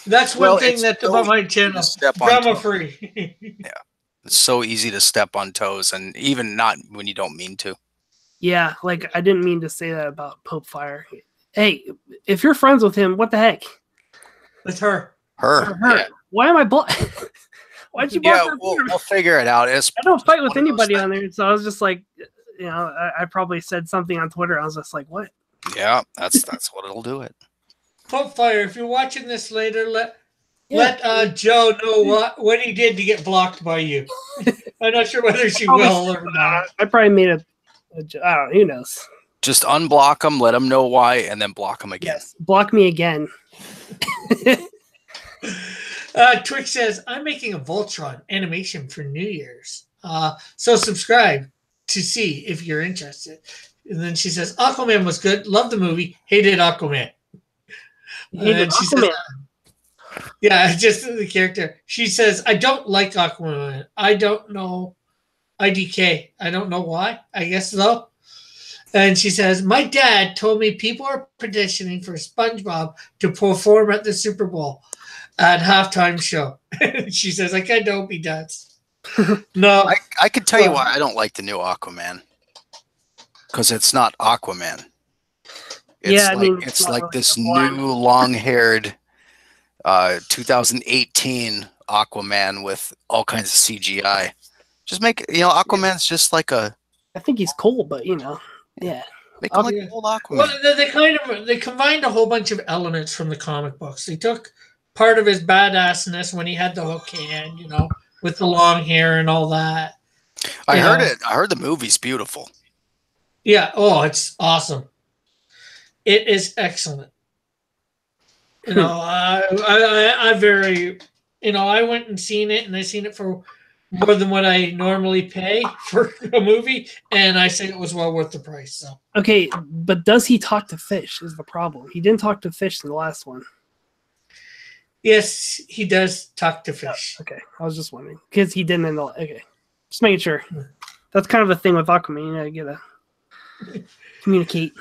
that's one thing that's about my channel. Drama free. Yeah, it's so easy to step on toes, and even not when you don't mean to. Yeah, like I didn't mean to say that about Pope Fire. Hey, if you're friends with him, what the heck? It's her. Her. Yeah. Why am I Why'd you block her? We'll figure it out. I don't fight with anybody on there, so I was just like, I probably said something on Twitter. I was just like, what? Yeah, that's what it'll do it. Pope Fire, if you're watching this later, let Joe know what he did to get blocked by you. I'm not sure whether she will or not. I probably made a I don't know. Who knows? Just unblock them, let them know why, and then block them again. Yes, block me again. Twix says, I'm making a Voltron animation for New Year's. So subscribe to see if you're interested. And then she says, Aquaman was good. Loved the movie. Hated Aquaman. Hated Aquaman. Yeah, just the character. She says, I don't like Aquaman. I don't know. IDK. I don't know why. I guess so. And she says, my dad told me people are petitioning for SpongeBob to perform at the Super Bowl at halftime show. She says, I kind of hope he does. No. I could tell you why I don't like the new Aquaman. Because it's not Aquaman. It's like this new long-haired 2018 Aquaman with all kinds of CGI. Just make Aquaman's just like a. I think he's cool, but yeah. Make him like an old Aquaman. Well, they combined a whole bunch of elements from the comic books. They took part of his badassness when he had the hook hand, with the long hair and all that. I heard it. I heard the movie's beautiful. Yeah. Oh, it's awesome. It is excellent. I went and seen it, and I seen it for more than what I normally pay for a movie, and I say it was well worth the price. So okay, but does he talk to fish? Is the problem? He didn't talk to fish in the last one. Yes, he does talk to fish. Oh, okay, I was just wondering because he didn't in the. Okay, just making sure. That's kind of a thing with Aquaman. You gotta communicate.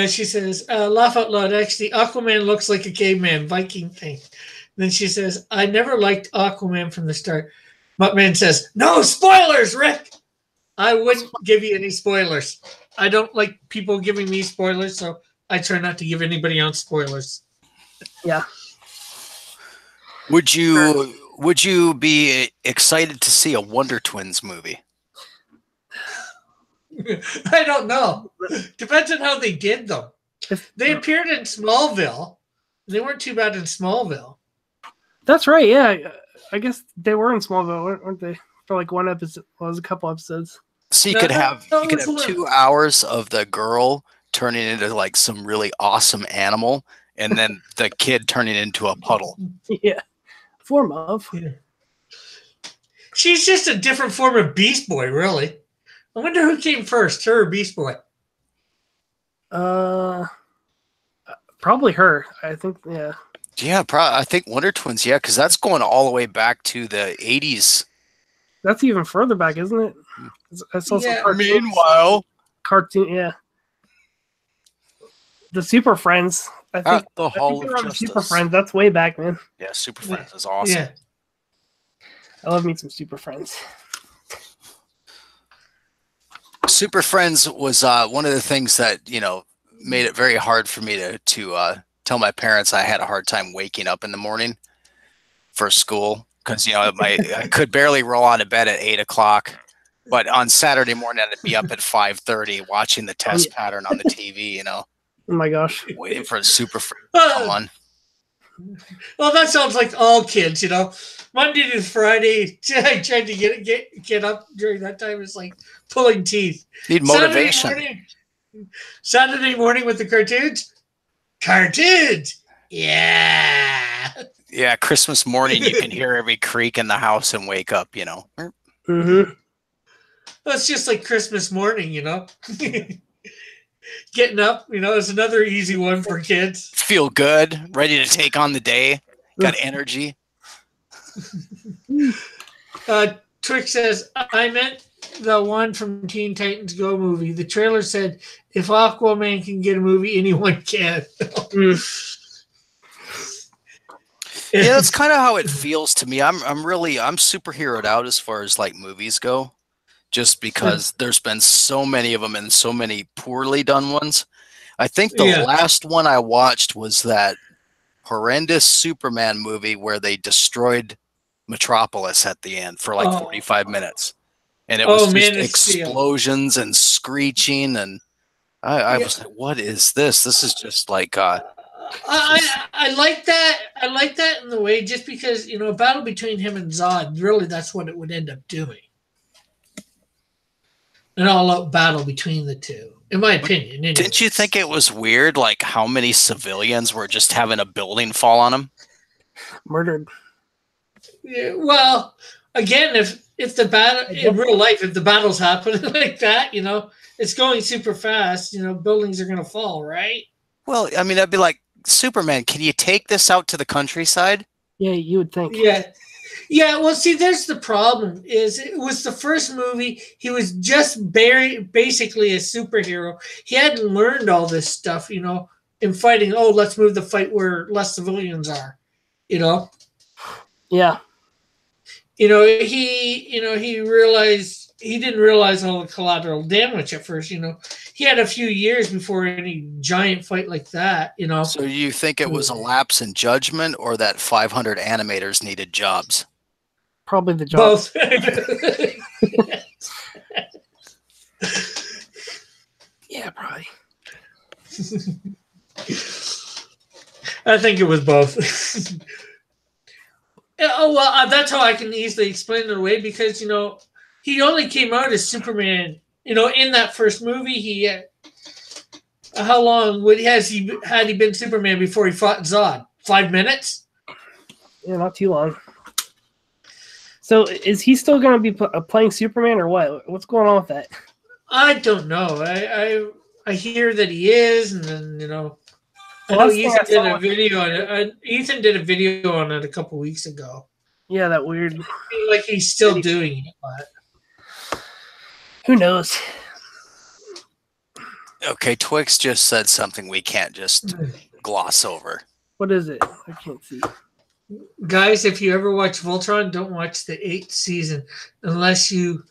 She says, laugh out loud. Actually, Aquaman looks like a caveman Viking thing. Then she says, I never liked Aquaman from the start. Muttman says, no spoilers, Rick. I wouldn't give you any spoilers. I don't like people giving me spoilers, so I try not to give anybody else spoilers. Yeah. Would you be excited to see a Wonder Twins movie? I don't know. Depends on how they did them. They appeared in Smallville. They weren't too bad in Smallville. That's right. Yeah, I guess they were in Smallville, weren't they? For like one episode, well, it was a couple episodes. So you could have 2 hours of the girl turning into like some really awesome animal, and then the kid turning into a puddle. Yeah, form of. Yeah. She's just a different form of Beast Boy, really. I wonder who came first, her or Beast Boy. Probably her. I think. Yeah. Yeah, probably. I think Wonder Twins. Yeah, because that's going all the way back to the 80s. That's even further back, isn't it? That's also Yeah. Meanwhile, cartoon. Yeah, the Super Friends. the I think Hall they of were on the Super Justice. Friends. That's way back, man. Yeah, Super Friends is awesome. Yeah. I love me some Super Friends. Super Friends was one of the things that made it very hard for me to tell my parents I had a hard time waking up in the morning for school because I could barely roll out of bed at 8 o'clock. But on Saturday morning, I'd be up at 5:30 watching the test pattern on the TV. Oh my gosh! Waiting for the Super Friends to come on. Well, that sounds like all kids, Monday to Friday, I tried to get up during that time. It's like pulling teeth. Need motivation. Saturday morning with the cartoons. Cartoons. Yeah. Yeah, Christmas morning, you can hear every creak in the house and wake up, Mm-hmm. Well, it's just like Christmas morning, Getting up, is another easy one for kids. Feel good, ready to take on the day, got energy. Twix says, I meant the one from Teen Titans Go movie. The trailer said, if Aquaman can get a movie, anyone can. Yeah, that's kind of how it feels to me. I'm superheroed out as far as like movies go, just because there's been so many of them and so many poorly done ones. I think the last one I watched was that horrendous Superman movie where they destroyed Metropolis at the end for like 45 minutes. And it was just explosions and screeching. And I was like, what is this? This is just like... I like that. I like that in the way, just because, a battle between him and Zod, really that's what it would end up doing. An all-out battle between the two, in my opinion. Anyways. Didn't you think it was weird, like how many civilians were just having a building fall on them? Murdered. Yeah, well, again, if the battle in real life, if the battle's happening like that, it's going super fast. Buildings are going to fall, right? Well, I mean, I'd be like, Superman, can you take this out to the countryside? Yeah, you would think. Yeah. Well, see, there's the problem. Is it was the first movie. He was just basically a superhero. He hadn't learned all this stuff, in fighting. Oh, let's move the fight where less civilians are. Yeah. He realized he didn't realize all the collateral damage at first. He had a few years before any giant fight like that. So you think it was a lapse in judgment, or that 500 animators needed jobs? Probably the jobs. Both. Yeah, probably. I think it was both. That's how I can easily explain it away, because he only came out as Superman. In that first movie, he how long had he been Superman before he fought Zod? 5 minutes? Yeah, not too long. So is he still going to be playing Superman, or what? What's going on with that? I don't know. I hear that he is, and then I know Ethan did a video on it. Ethan did a video on it a couple weeks ago. Yeah, that weird. I feel like he's still doing it, but who knows? Okay, Twix just said something we can't just gloss over. What is it? I can't see. Guys, if you ever watch Voltron, don't watch the 8th season unless you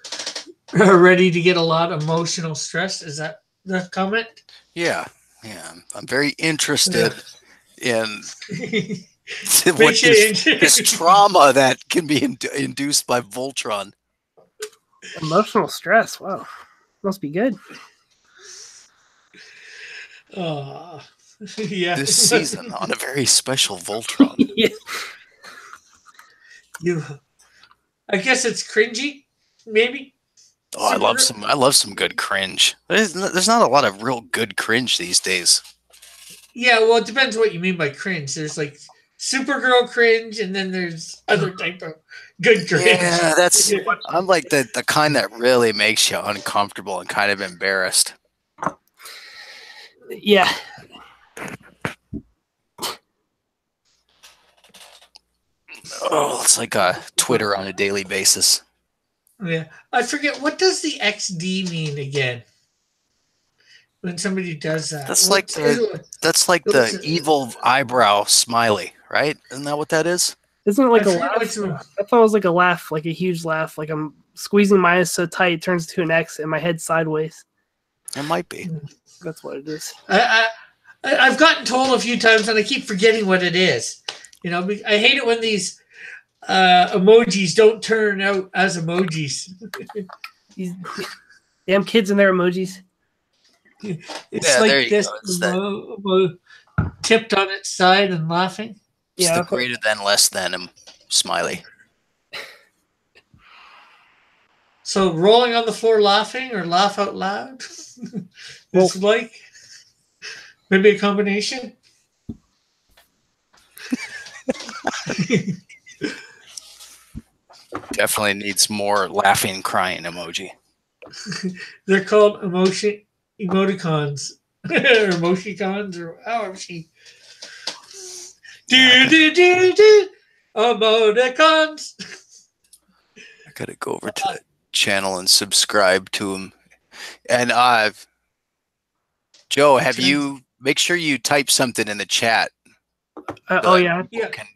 are ready to get a lot of emotional stress. Is that the comment? Yeah. I'm very interested in this trauma that can be induced by Voltron. Emotional stress. Wow. Must be good. Yeah. This season on a very special Voltron. Yeah. I guess it's cringy, maybe. Oh, I love some good cringe. There's not a lot of real good cringe these days. Yeah, well, it depends what you mean by cringe. There's like Supergirl cringe, and then there's other type of good cringe. Yeah, I'm like the kind that really makes you uncomfortable and kind of embarrassed. Yeah. Oh, it's like a Twitter on a daily basis. Yeah, I forget, what does the XD mean again? When somebody does that, That's like the evil eyebrow smiley, right? Isn't that what that is? Isn't it like I a forget laugh? which one. I thought it was like a laugh, like a huge laugh, like I'm squeezing my eyes so tight it turns to an X and my head sideways. It might be. That's what it is. I've gotten told a few times, and I keep forgetting what it is. You know, I hate it when these emojis don't turn out as emojis. These damn kids and their emojis. It's like this, tipped on its side and laughing. It's the greater than, less than smiley. So rolling on the floor laughing or laugh out loud. It's like maybe a combination. Definitely needs more laughing, crying emoji. They're called emoticons or emoticons or however she. Emoticons. I gotta go over to the channel and subscribe to him. And Joe, have you make sure you type something in the chat? Oh yeah. Can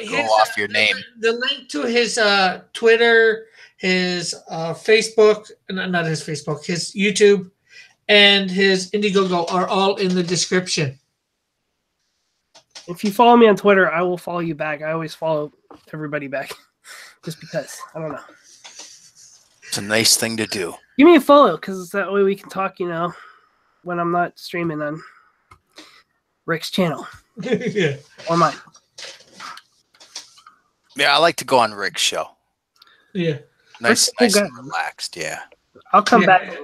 go off your name. The link to his Twitter, his Facebook, not his Facebook, his YouTube, and his IndieGOGO are all in the description. If you follow me on Twitter, I will follow you back. I always follow everybody back, just because. I don't know. It's a nice thing to do. Give me a follow, because that way we can talk, you know, when I'm not streaming on Rick's channel. Yeah. Or mine. Yeah, I like to go on Rick's show. Yeah. Nice and relaxed, yeah. I'll come back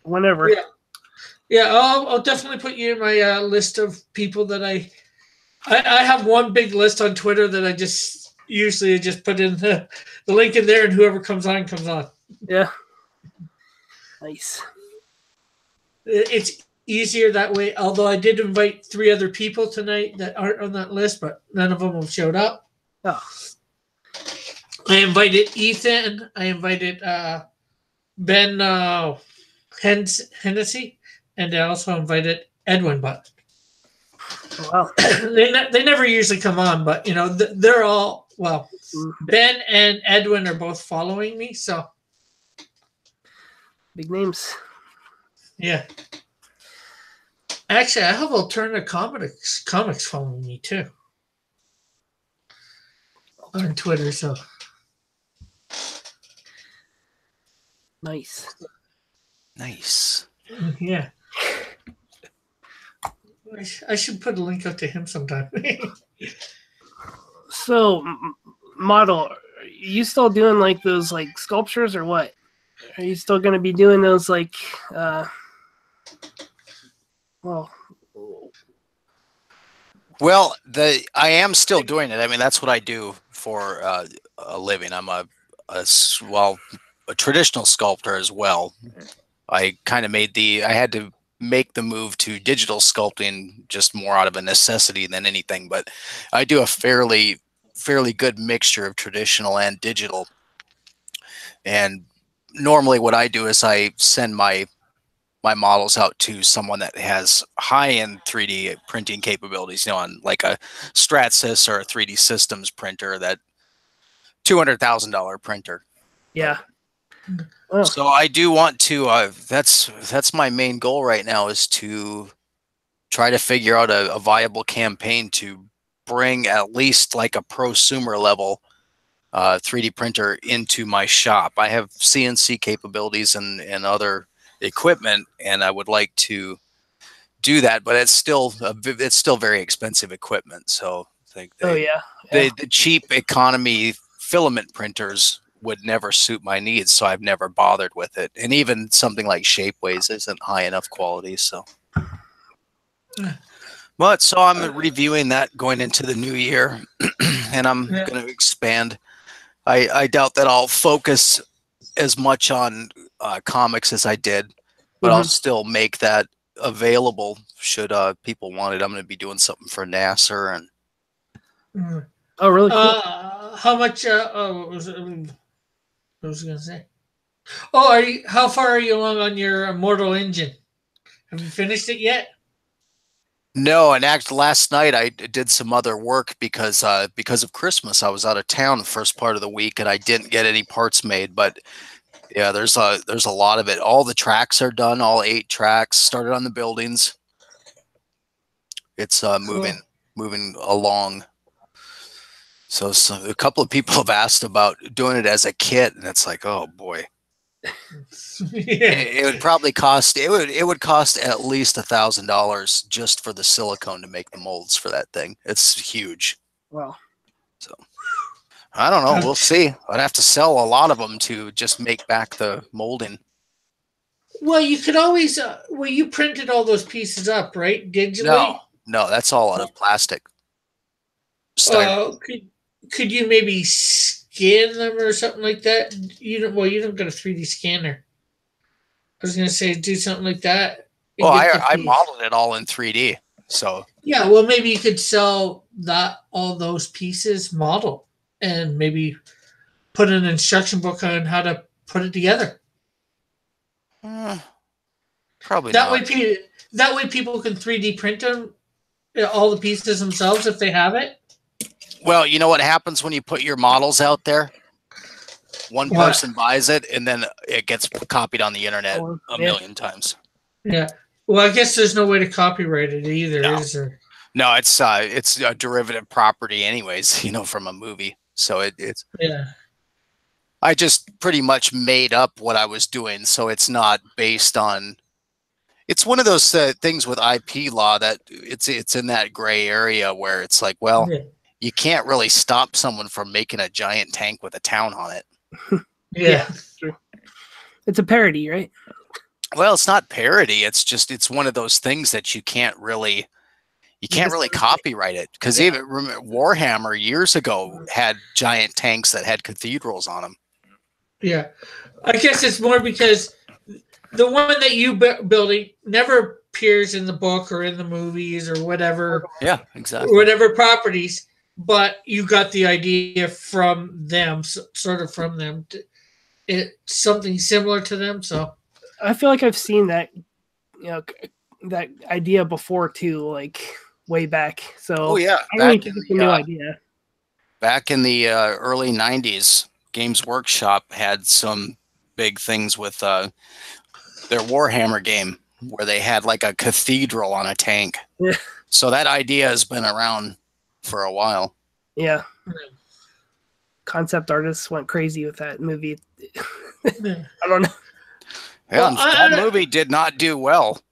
whenever. Yeah, I'll definitely put you in my list of people that I have one big list on Twitter that I just usually just put in the link in there, and whoever comes on comes on. Yeah. Nice. It's easier that way, although I did invite 3 other people tonight that aren't on that list, but none of them have showed up. Oh. I invited Ethan. I invited Ben Hennessy, and I also invited Edwin. But wow. they never usually come on. But you know, they're all Ben and Edwin are both following me, so big names. Yeah. Actually, I have alternative comics following me too on Twitter. So nice. Yeah. I should put a link out to him sometime. So, model, are you still doing like those like sculptures or what? Are you still going to be doing those like, Well, I am still doing it. I mean, that's what I do for a living. I'm a traditional sculptor as well. I kind of I had to make the move to digital sculpting just more out of a necessity than anything, but I do a fairly good mixture of traditional and digital. And normally what I do is I send my models out to someone that has high-end 3D printing capabilities, you know, on like a Stratsys or a 3D Systems printer, that $200,000 printer. Yeah. Oh. So I do want to, that's my main goal right now, is to try to figure out a viable campaign to bring at least like a prosumer level 3D printer into my shop. I have CNC capabilities and other equipment, and I would like to do that, but it's still very expensive equipment. So the cheap economy filament printers would never suit my needs, so I've never bothered with it. And even something like Shapeways isn't high enough quality. So, but so I'm reviewing that going into the new year, and I'm going to expand. I doubt that I'll focus as much on comics as I did, but I'll still make that available should people want it. I'm going to be doing something for NASA and Oh, really cool. How much? What was it? What was I going to say? Oh, how far are you along on your Immortal engine? Have you finished it yet? No, and last night I did some other work because of Christmas. I was out of town the first part of the week, and I didn't get any parts made. But yeah, there's a lot of it. All the tracks are done. All 8 tracks started on the buildings. It's moving along. So a couple of people have asked about doing it as a kit, and it's like, oh boy. It would probably cost it would cost at least $1,000 just for the silicone to make the molds for that thing. It's huge. Wow. So I don't know. We'll see. I'd have to sell a lot of them to just make back the molding. Well, you could always. You printed all those pieces up, right? Digitally. No, that's all out of plastic. Could you maybe scan them or something like that? You don't got a 3D scanner. I was going to say do something like that. Well, I modeled it all in 3D. So yeah, well, maybe you could sell all those pieces model and maybe put an instruction book on how to put it together. Probably that not. That way people can 3D print them, all the pieces themselves if they have it. Well, you know what happens when you put your models out there? One person buys it, and then it gets copied on the internet a million times. Yeah. Well, I guess there's no way to copyright it either, is there? No, it's a derivative property, anyways. From a movie. So it's yeah. I just pretty much made up what I was doing, so it's not based on. It's one of those things with IP law that it's in that gray area where it's like, well. Yeah. You can't really stop someone from making a giant tank with a town on it. Yeah. True. It's a parody, right? Well, it's not parody. It's one of those things that you can't really copyright it. Because even Warhammer years ago had giant tanks that had cathedrals on them. Yeah. I guess it's more because the one that you building never appears in the book or in the movies or whatever. Yeah, exactly. Whatever properties. But you got the idea from them, sort of from them. It's something similar to them. So I feel like I've seen that, that idea before too, like way back. So yeah, I don't think it's a new idea. Back in the early '90s, Games Workshop had some big things with their Warhammer game where they had like a cathedral on a tank. Yeah. So that idea has been around for a while. Yeah. Concept artists went crazy with that movie. I don't know. Yeah, that movie did not do well.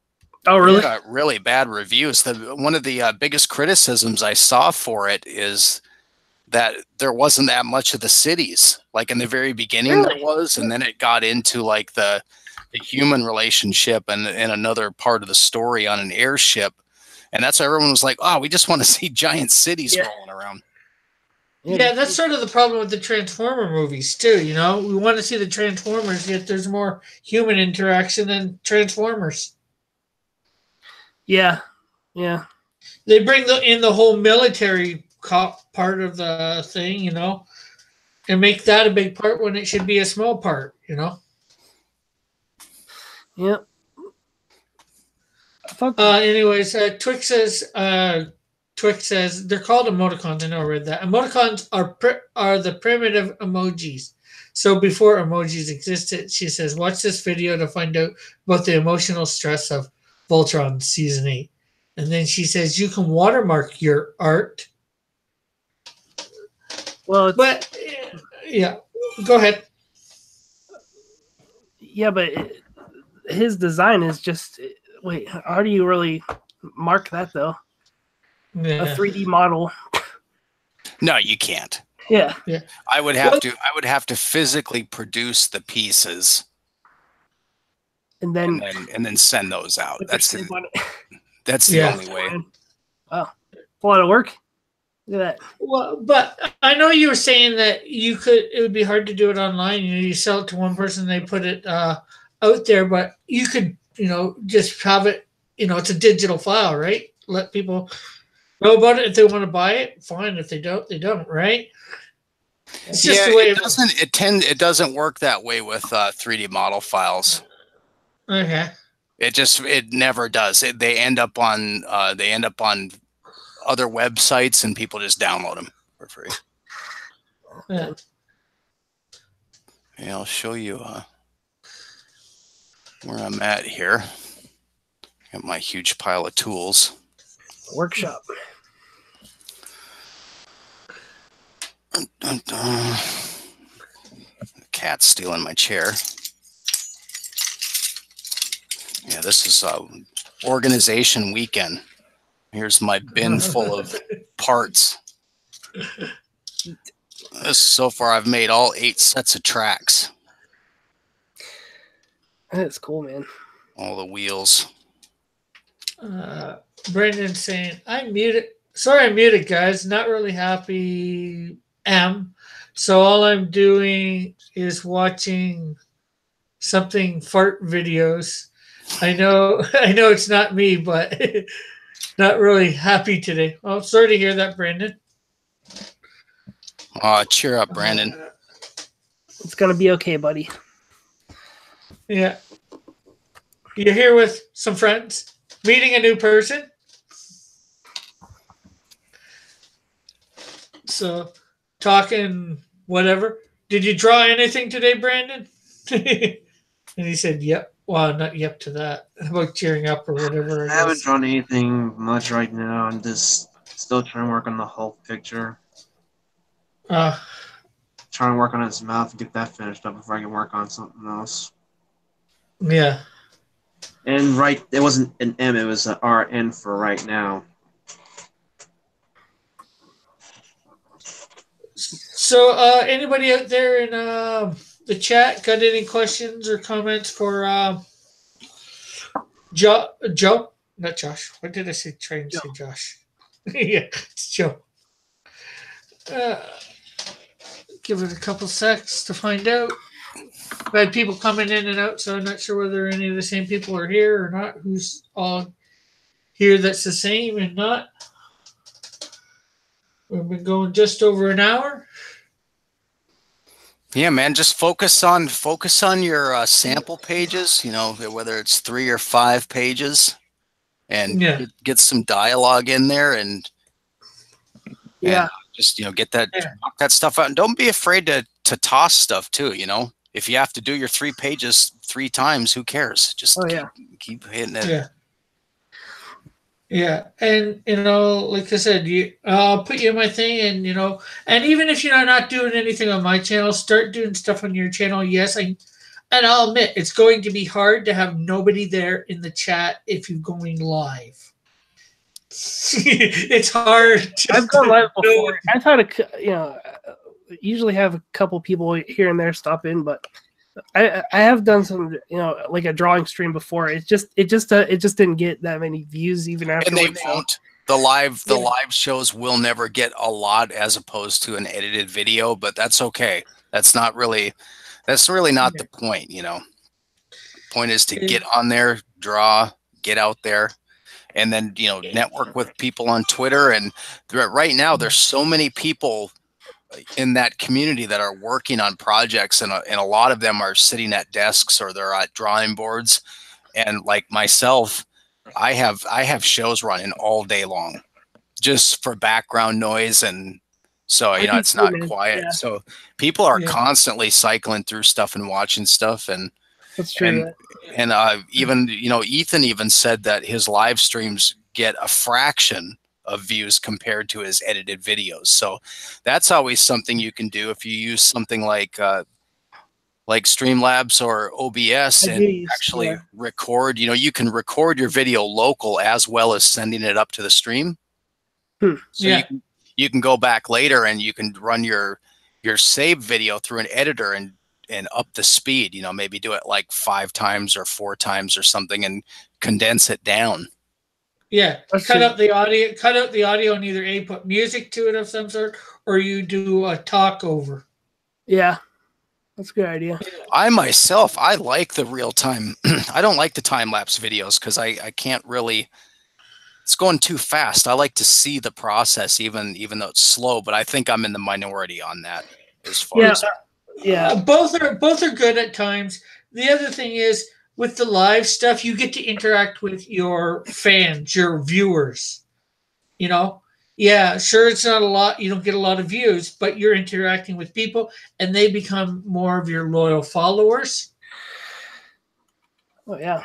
Oh, really? It got really bad reviews. One of the biggest criticisms I saw for it is that there wasn't that much of the cities. Like in the very beginning there was, and then it got into like the human relationship and another part of the story on an airship. And that's why everyone was like, oh, we just want to see giant cities rolling around. Yeah, that's sort of the problem with the Transformer movies, too, We want to see the Transformers, yet there's more human interaction than Transformers. Yeah, yeah. They bring in the whole military part of the thing, and make that a big part when it should be a small part, Yep. Anyways, Twix says they're called emoticons. I know I read that. Emoticons are the primitive emojis. So before emojis existed, she says, watch this video to find out about the emotional stress of Voltron Season 8. And then she says, you can watermark your art. Well, but yeah, go ahead. Yeah, but his design is just... Wait, how do you really mark that though? Yeah. A 3D model. No, you can't. Yeah. I would have to physically produce the pieces and then send those out. That's the only way. Wow. A lot of work. Look at that. Well, but I know you were saying that it would be hard to do it online. You sell it to one person, they put it out there, but you could just have it, it's a digital file, right? Let people know about it. If they want to buy it, fine. If they don't, they don't. Right? It's just the way it doesn't work that way with 3D model files. Okay. It never does. They end up on other websites, and people just download them for free. Yeah. Yeah, I'll show you where I'm at here. Got my huge pile of tools. Workshop. Dun, dun. The cat's stealing my chair. Yeah, this is organization weekend. Here's my bin full of parts. So far, I've made all 8 sets of tracks. That's cool, man. All the wheels. Brendan saying, I'm muted. Sorry, I'm muted, guys. Not really happy. So all I'm doing is watching something fart videos. I know it's not me, but not really happy today. Oh, sorry to hear that, Brendan. Cheer up, Brandon. It's gonna be okay, buddy. Yeah. You're here with some friends, meeting a new person. So, talking whatever. Did you draw anything today, Brandon? And he said, yep. Well, not yep to that. How about cheering up or whatever? I haven't drawn anything much right now. I'm just still trying to work on the Hulk picture. Trying to work on his mouth and get that finished up before I can work on something else. Yeah. And it wasn't an M, it was an RN for right now. So, anybody out there in the chat got any questions or comments for Joe? Not Josh. What did I say? Try and say Josh. Yeah, it's Joe. Give it a couple secs to find out. I've had people coming in and out, so I'm not sure whether any of the same people are here or not. Who's all here that's the same and not. We've been going just over an hour. Yeah, man, just focus on your sample pages, you know, whether it's 3 or 5 pages, and get some dialogue in there, and just, you know, get that stuff out, and don't be afraid to toss stuff too, you know. If you have to do your 3 pages 3 times, who cares? Just keep hitting it. Yeah, and you know, like I said, I'll put you in my thing, and you know, and even if you're not doing anything on my channel, start doing stuff on your channel. Yes, and I'll admit it's going to be hard to have nobody there in the chat if you're going live. It's hard. I've gone live before. I've had usually have a couple people here and there stop in, but I have done some, you know, like a drawing stream before. It just didn't get that many views even after. And they won't. The live shows will never get a lot as opposed to an edited video, but that's okay. That's really not the point, you know. The point is to get on there, draw, get out there, and then, you know, network with people on Twitter. And right now there's so many people in that community that are working on projects, and a lot of them are sitting at desks or they're at drawing boards. And like myself, I have shows running all day long just for background noise, and so, you know, it's not quiet. Yeah. So people are constantly cycling through stuff and watching stuff, and that's true. And even, you know, Ethan even said that his live streams get a fraction of views compared to his edited videos. So that's always something you can do if you use something like Streamlabs or OBS and actually record. You know, you can record your video local as well as sending it up to the stream. So you can go back later and you can run your saved video through an editor and up the speed. You know, maybe do it like 5 times or 4 times or something and condense it down. Yeah, cut out the audio and either put music to it of some sort, or you do a talk over. Yeah, that's a good idea. I like the real time. I don't like the time lapse videos because I can't really. it's going too fast. I like to see the process, even though it's slow. But I think I'm in the minority on that as far as both are good at times. The other thing is with the live stuff, you get to interact with your fans, your viewers. You know, yeah, sure, it's not a lot. You don't get a lot of views, but you're interacting with people, and they become more of your loyal followers. Oh yeah,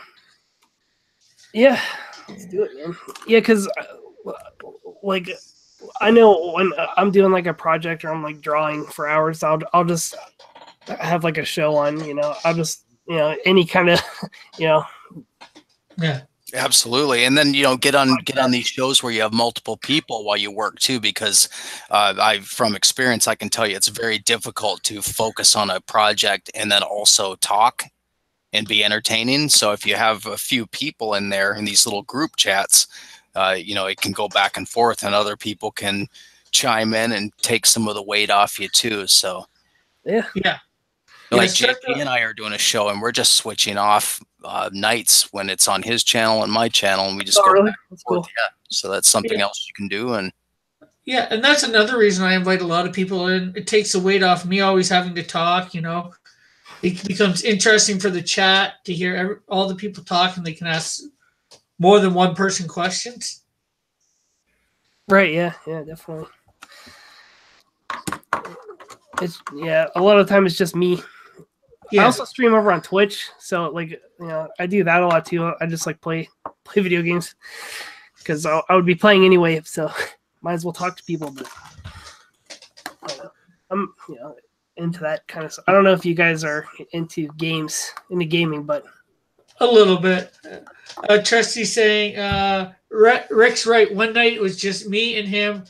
yeah. Let's do it, man. Yeah, because like I know when I'm doing like a project or I'm like drawing for hours, I'll just have like a show on. I'll just any kind of Yeah. Absolutely, and then get on these shows where you have multiple people while you work too, because from experience I can tell you it's very difficult to focus on a project and then also talk and be entertaining. So if you have a few people in there in these little group chats, it can go back and forth, and other people can chime in and take some of the weight off you too. So yeah. Like JP and I are doing a show, and we're just switching off nights when it's on his channel and my channel, and we just go really? back and forth. Cool. Yeah, so that's something else you can do. And and that's another reason I invite a lot of people in. It takes the weight off me always having to talk. It becomes interesting for the chat to hear all the people talk, and they can ask more than one person questions. Right? Yeah, definitely. It's a lot of the time it's just me. Yeah. I also stream over on Twitch, so I do that a lot too. I just play video games because I would be playing anyway, so might as well talk to people. But I'm into that kind of stuff. I don't know if you guys are into gaming, but a little bit. Trusty's saying Rick's right. One night it was just me and him,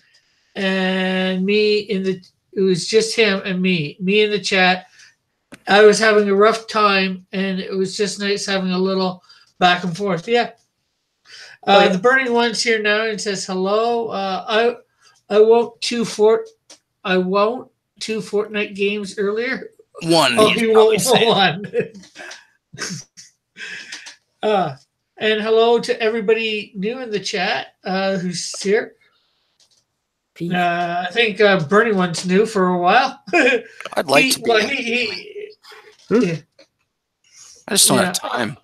and it was just him and me in the chat. I was having a rough time, and it was just nice having a little back and forth. Yeah. The Burning One's here now and says hello. I won't two Fortnite games earlier. One. Oh, he won't one. And hello to everybody new in the chat who's here. I think Burning One's new for a while. I'd like to be. I just don't have time.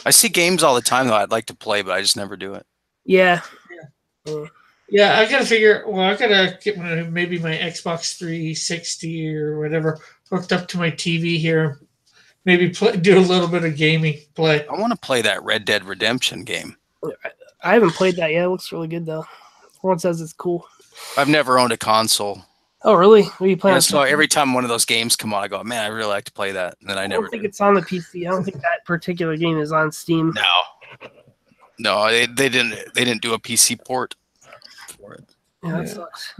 I see games all the time though I'd like to play, but I just never do it. Yeah. Yeah, I gotta figure. Well, I gotta get maybe my Xbox 360 or whatever hooked up to my TV here. Maybe do a little bit of gaming play. I want to play that Red Dead Redemption game. I haven't played that yet. It looks really good though. Everyone says it's cool. I've never owned a console. Oh, really? What are you playing? Yeah, so every time one of those games come on, I go, man, I really like to play that. And then I never think it's on the PC. I don't think that particular game is on Steam. No, they didn't do a PC port for it. Yeah, that sucks.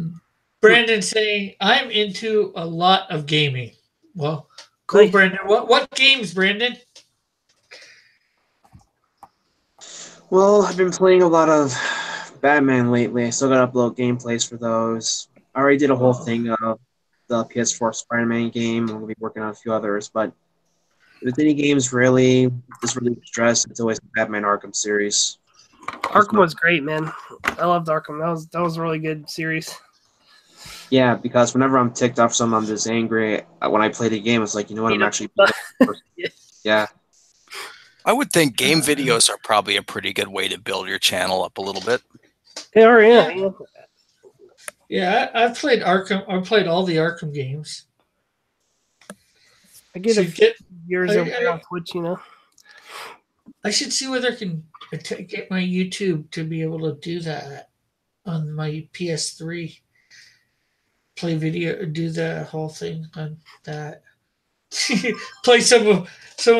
Brandon saying, I'm into a lot of gaming. Well, cool, Brandon. What games, Brandon? Well, I've been playing a lot of Batman lately. I still got to upload gameplays for those. I already did a whole thing of the PS4 Spider-Man game. I'm going to be working on a few others, but with any games really stress, it's always the Batman Arkham series. Arkham was great, man. I loved Arkham. That was a really good series. Yeah, because whenever I'm ticked off something, I'm just angry. When I play the game, it's like, you know what, I'm actually... Yeah. I would think game videos are probably a pretty good way to build your channel up a little bit. They are, yeah. Yeah, I've played Arkham. I've played all the Arkham games. I get years on Twitch, I should see whether I can get my YouTube to be able to do that on my PS3. Play video, do the whole thing on that. Play some of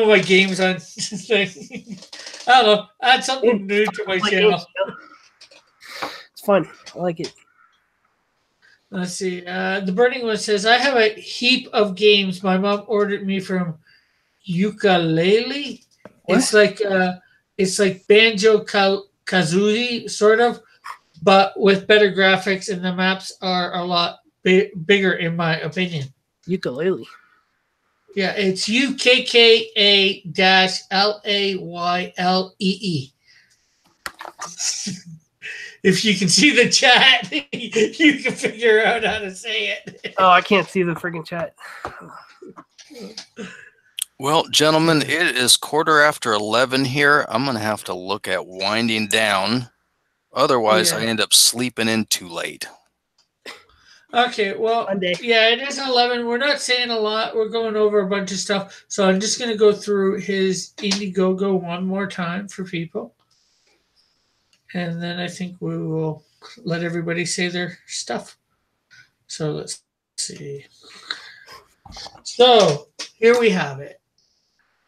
my games on thing. I don't know. Add something new to my channel. It's fun. I like it. Let's see. The Burning One says, I have a heap of games my mom ordered me from Ukulele. What? It's like Banjo Kazooie, sort of, but with better graphics, and the maps are a lot bigger, in my opinion. Ukulele. Yeah, it's UKKA-LAYLEE. if you can see the chat, you can figure out how to say it. Oh, I can't see the freaking chat. Well, gentlemen, it is 11:15 here. I'm going to have to look at winding down. Otherwise, I end up sleeping in too late. Okay, well, Monday. yeah, it is 11. We're not saying a lot. We're going over a bunch of stuff. So I'm just going to go through his IndieGOGO one more time for people. And then I think we will let everybody say their stuff. So let's see. So here we have it.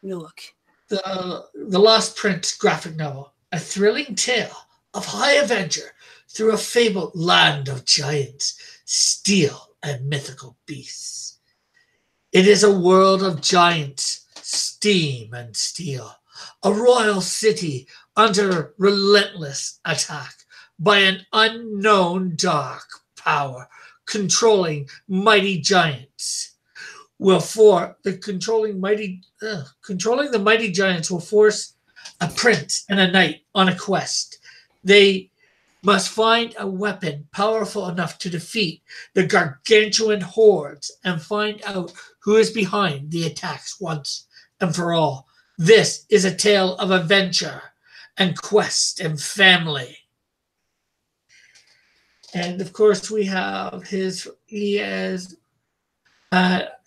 You look. The Lost Prince graphic novel. A thrilling tale of high adventure through a fabled land of giants, steel, and mythical beasts. It is a world of giants, steam, and steel. A royal city under relentless attack by an unknown dark power controlling mighty giants. Controlling the mighty giants will force a prince and a knight on a quest. They must find a weapon powerful enough to defeat the gargantuan hordes and find out who is behind the attacks once and for all. This is a tale of adventure and quest and family. And of course, we have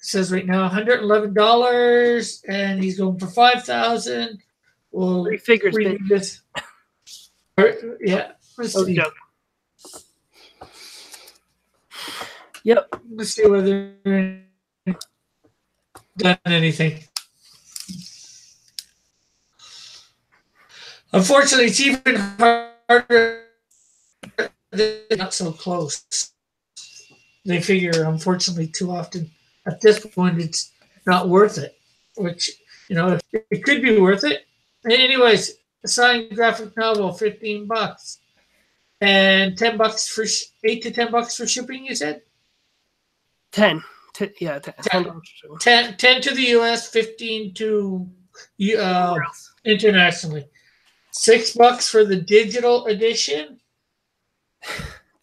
says right now $111, and he's going for $5,000. Well, 3 figures. This. Yeah. Let's see. Joke. Yep. Let's see whether done anything. Unfortunately, it's even harder. They're not so close. They figure, unfortunately, too often at this point it's not worth it. Which, it could be worth it. Anyways, a signed graphic novel, $15, and $10 for $8 to $10 for shipping. You said 10. 10 to the U.S., 15 to internationally. $6 for the digital edition.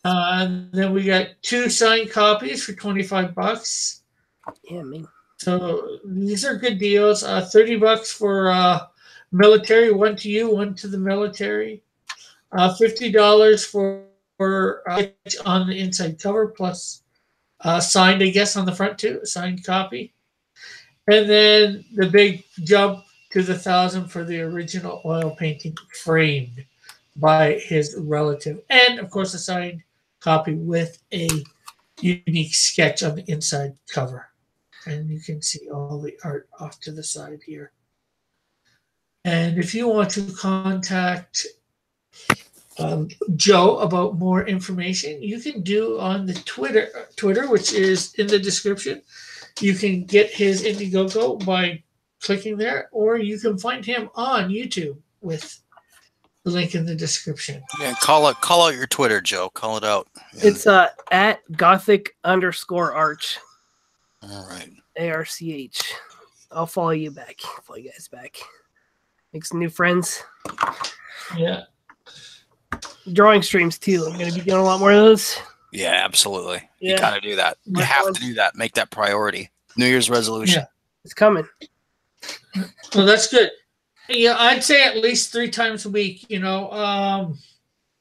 Then we got 2 signed copies for $25. Yeah, man. So these are good deals. $30 for military, one to you, one to the military. $50 for on the inside cover, plus signed, I guess, on the front too, a signed copy. And then the big jump to the $1,000 for the original oil painting framed by his relative. And of course, a signed copy with a unique sketch on the inside cover. And you can see all the art off to the side here. And if you want to contact Joe about more information, you can do on the Twitter, which is in the description. You can get his IndieGOGO by clicking there, or you can find him on YouTube with the link in the description. Yeah, call out your Twitter, Joe. Call it out. It's at Gothic_Arch. All right. ARCH. I'll follow you back. Follow you guys back. Make some new friends. Yeah. Drawing streams too. I'm going to be doing a lot more of those. Yeah, absolutely. Yeah. You got to do that. You have to do that. Make that priority. New Year's resolution. Yeah. It's coming. Well, that's good. Yeah, I'd say at least 3 times a week. You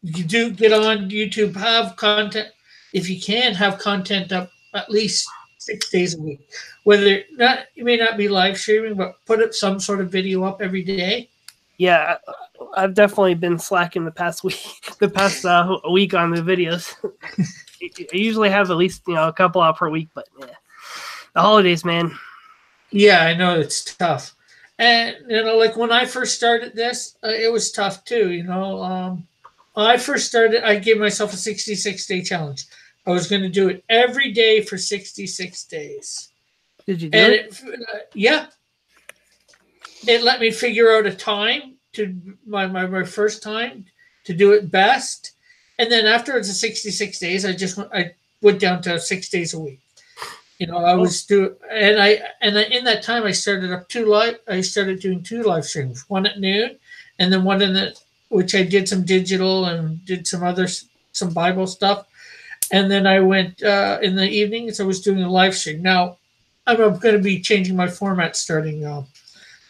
do get on YouTube, have content. If you can, have content up at least 6 days a week. Whether not, you may not be live streaming, but put up some sort of video up every day. Yeah, I've definitely been slacking the past week. Week on the videos. I usually have at least a couple out per week, but yeah, the holidays, man. Yeah, I know it's tough. And, like when I first started this, it was tough too. When I first started, I gave myself a 66-day challenge. I was going to do it every day for 66 days. Did you do it? Yeah. It let me figure out a time to my first time to do it best. And then after it's 66 days, I went down to 6 days a week. I was doing, and in that time I started doing 2 live streams, one at noon, and then one in the which I did some digital and did some Bible stuff. And then I went in the evenings. I was doing a live stream. Now I'm going to be changing my format starting the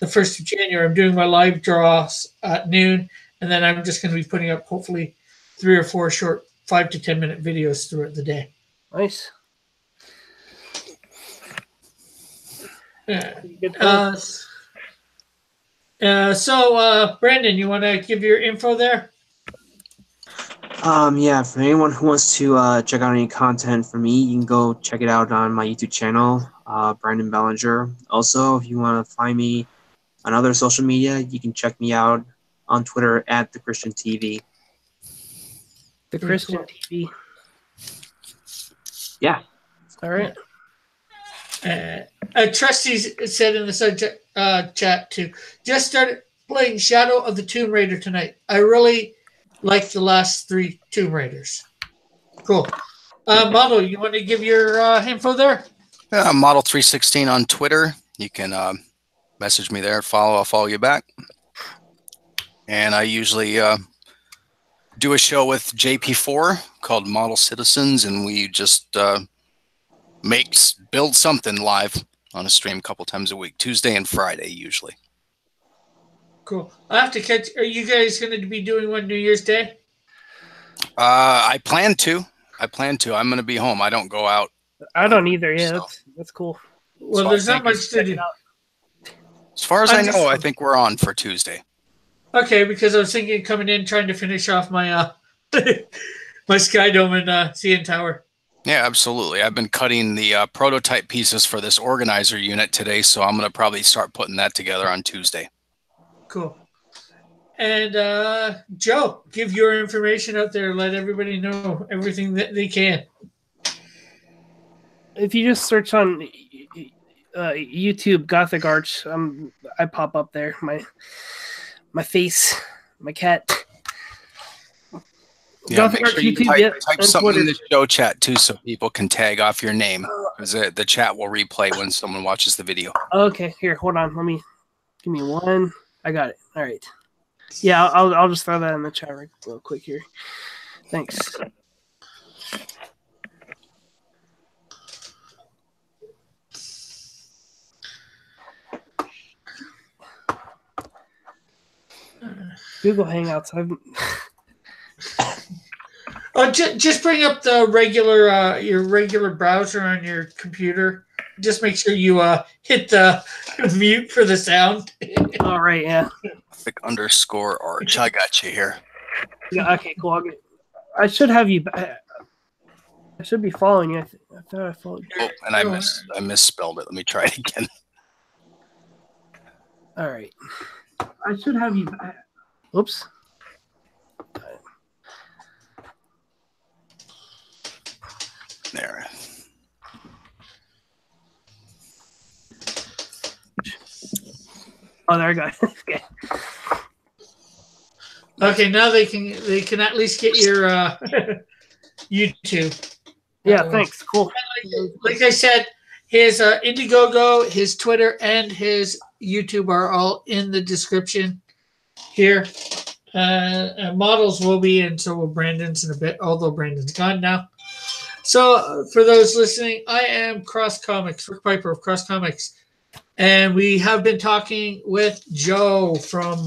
1st of January. I'm doing my live draws at noon, and then I'm just going to be putting up hopefully 3 or 4 short 5 to 10 minute videos throughout the day. Nice. So Brandon, you want to give your info there? Yeah, for anyone who wants to check out any content from me, you can go check it out on my YouTube channel, Brandon Bellinger. Also, if you want to find me on other social media, you can check me out on Twitter at The Christian TV. The Christian TV. Yeah. All right. Trusty said in the subject chat too, just started playing Shadow of the Tomb Raider tonight. I really like the last 3 Tomb Raiders. Cool. Model, you want to give your info there? Model 316 on Twitter. You can message me there. I'll follow you back. And I usually do a show with JP4 called Model Citizens, and we just build something live on a stream a couple times a week, Tuesday and Friday usually. Cool. I have to catch. Are you guys going to be doing one New Year's Day? I plan to. I'm going to be home. I don't go out. I don't either. Yeah, that's cool. Well, so there's not much to do. As far as I know, I think we're on for Tuesday. Okay, because I was thinking coming in trying to finish off my my Sky Dome and CN Tower. Yeah, absolutely. I've been cutting the prototype pieces for this organizer unit today, so I'm going to probably start putting that together on Tuesday. Cool. And Joe, give your information out there. Let everybody know everything that they can. If you just search on YouTube Gothic Arch, I pop up there. My face, my cat. Yeah, Gothic Arch, sure YouTube, type something Twitter in the show chat too, so people can tag off your name, because the chat will replay when someone watches the video. Okay, here, hold on. Give me one. I got it. All right. Yeah, I'll just throw that in the chat real quick here. Thanks. Google Hangouts. Oh, just bring up the regular your regular browser on your computer. Just make sure you hit the mute for the sound. All right, yeah. _Arch. I got you here. Yeah. Okay. Cool. I should have you. I should be following you. I thought I followed you. Oh, and I misspelled it. Let me try it again. All right. I should have you. Oops. There. Oh, there I got it. Okay. Okay, now they can at least get your YouTube. Yeah, thanks. Cool. Like I said, his IndieGOGO, his Twitter, and his YouTube are all in the description here. Models will be, and so will Brandon's in a bit, although Brandon's gone now. So for those listening, I am Cross Comics, Rick Piper of Cross Comics. And we have been talking with Joe from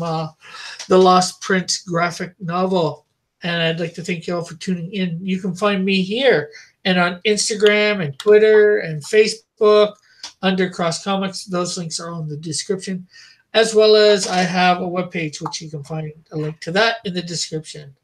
the Lost Prince graphic novel. And I'd like to thank you all for tuning in. You can find me here and on Instagram and Twitter and Facebook under Cross Comics. Those links are on the description. As well as I have a webpage, which you can find a link to that in the description.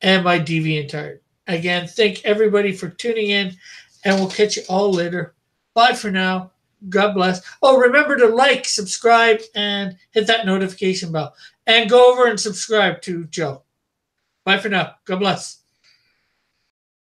And my DeviantArt. Again, thank everybody for tuning in. And we'll catch you all later. Bye for now. God bless. Oh, remember to like, subscribe, and hit that notification bell. And go over and subscribe to Joe. Bye for now. God bless.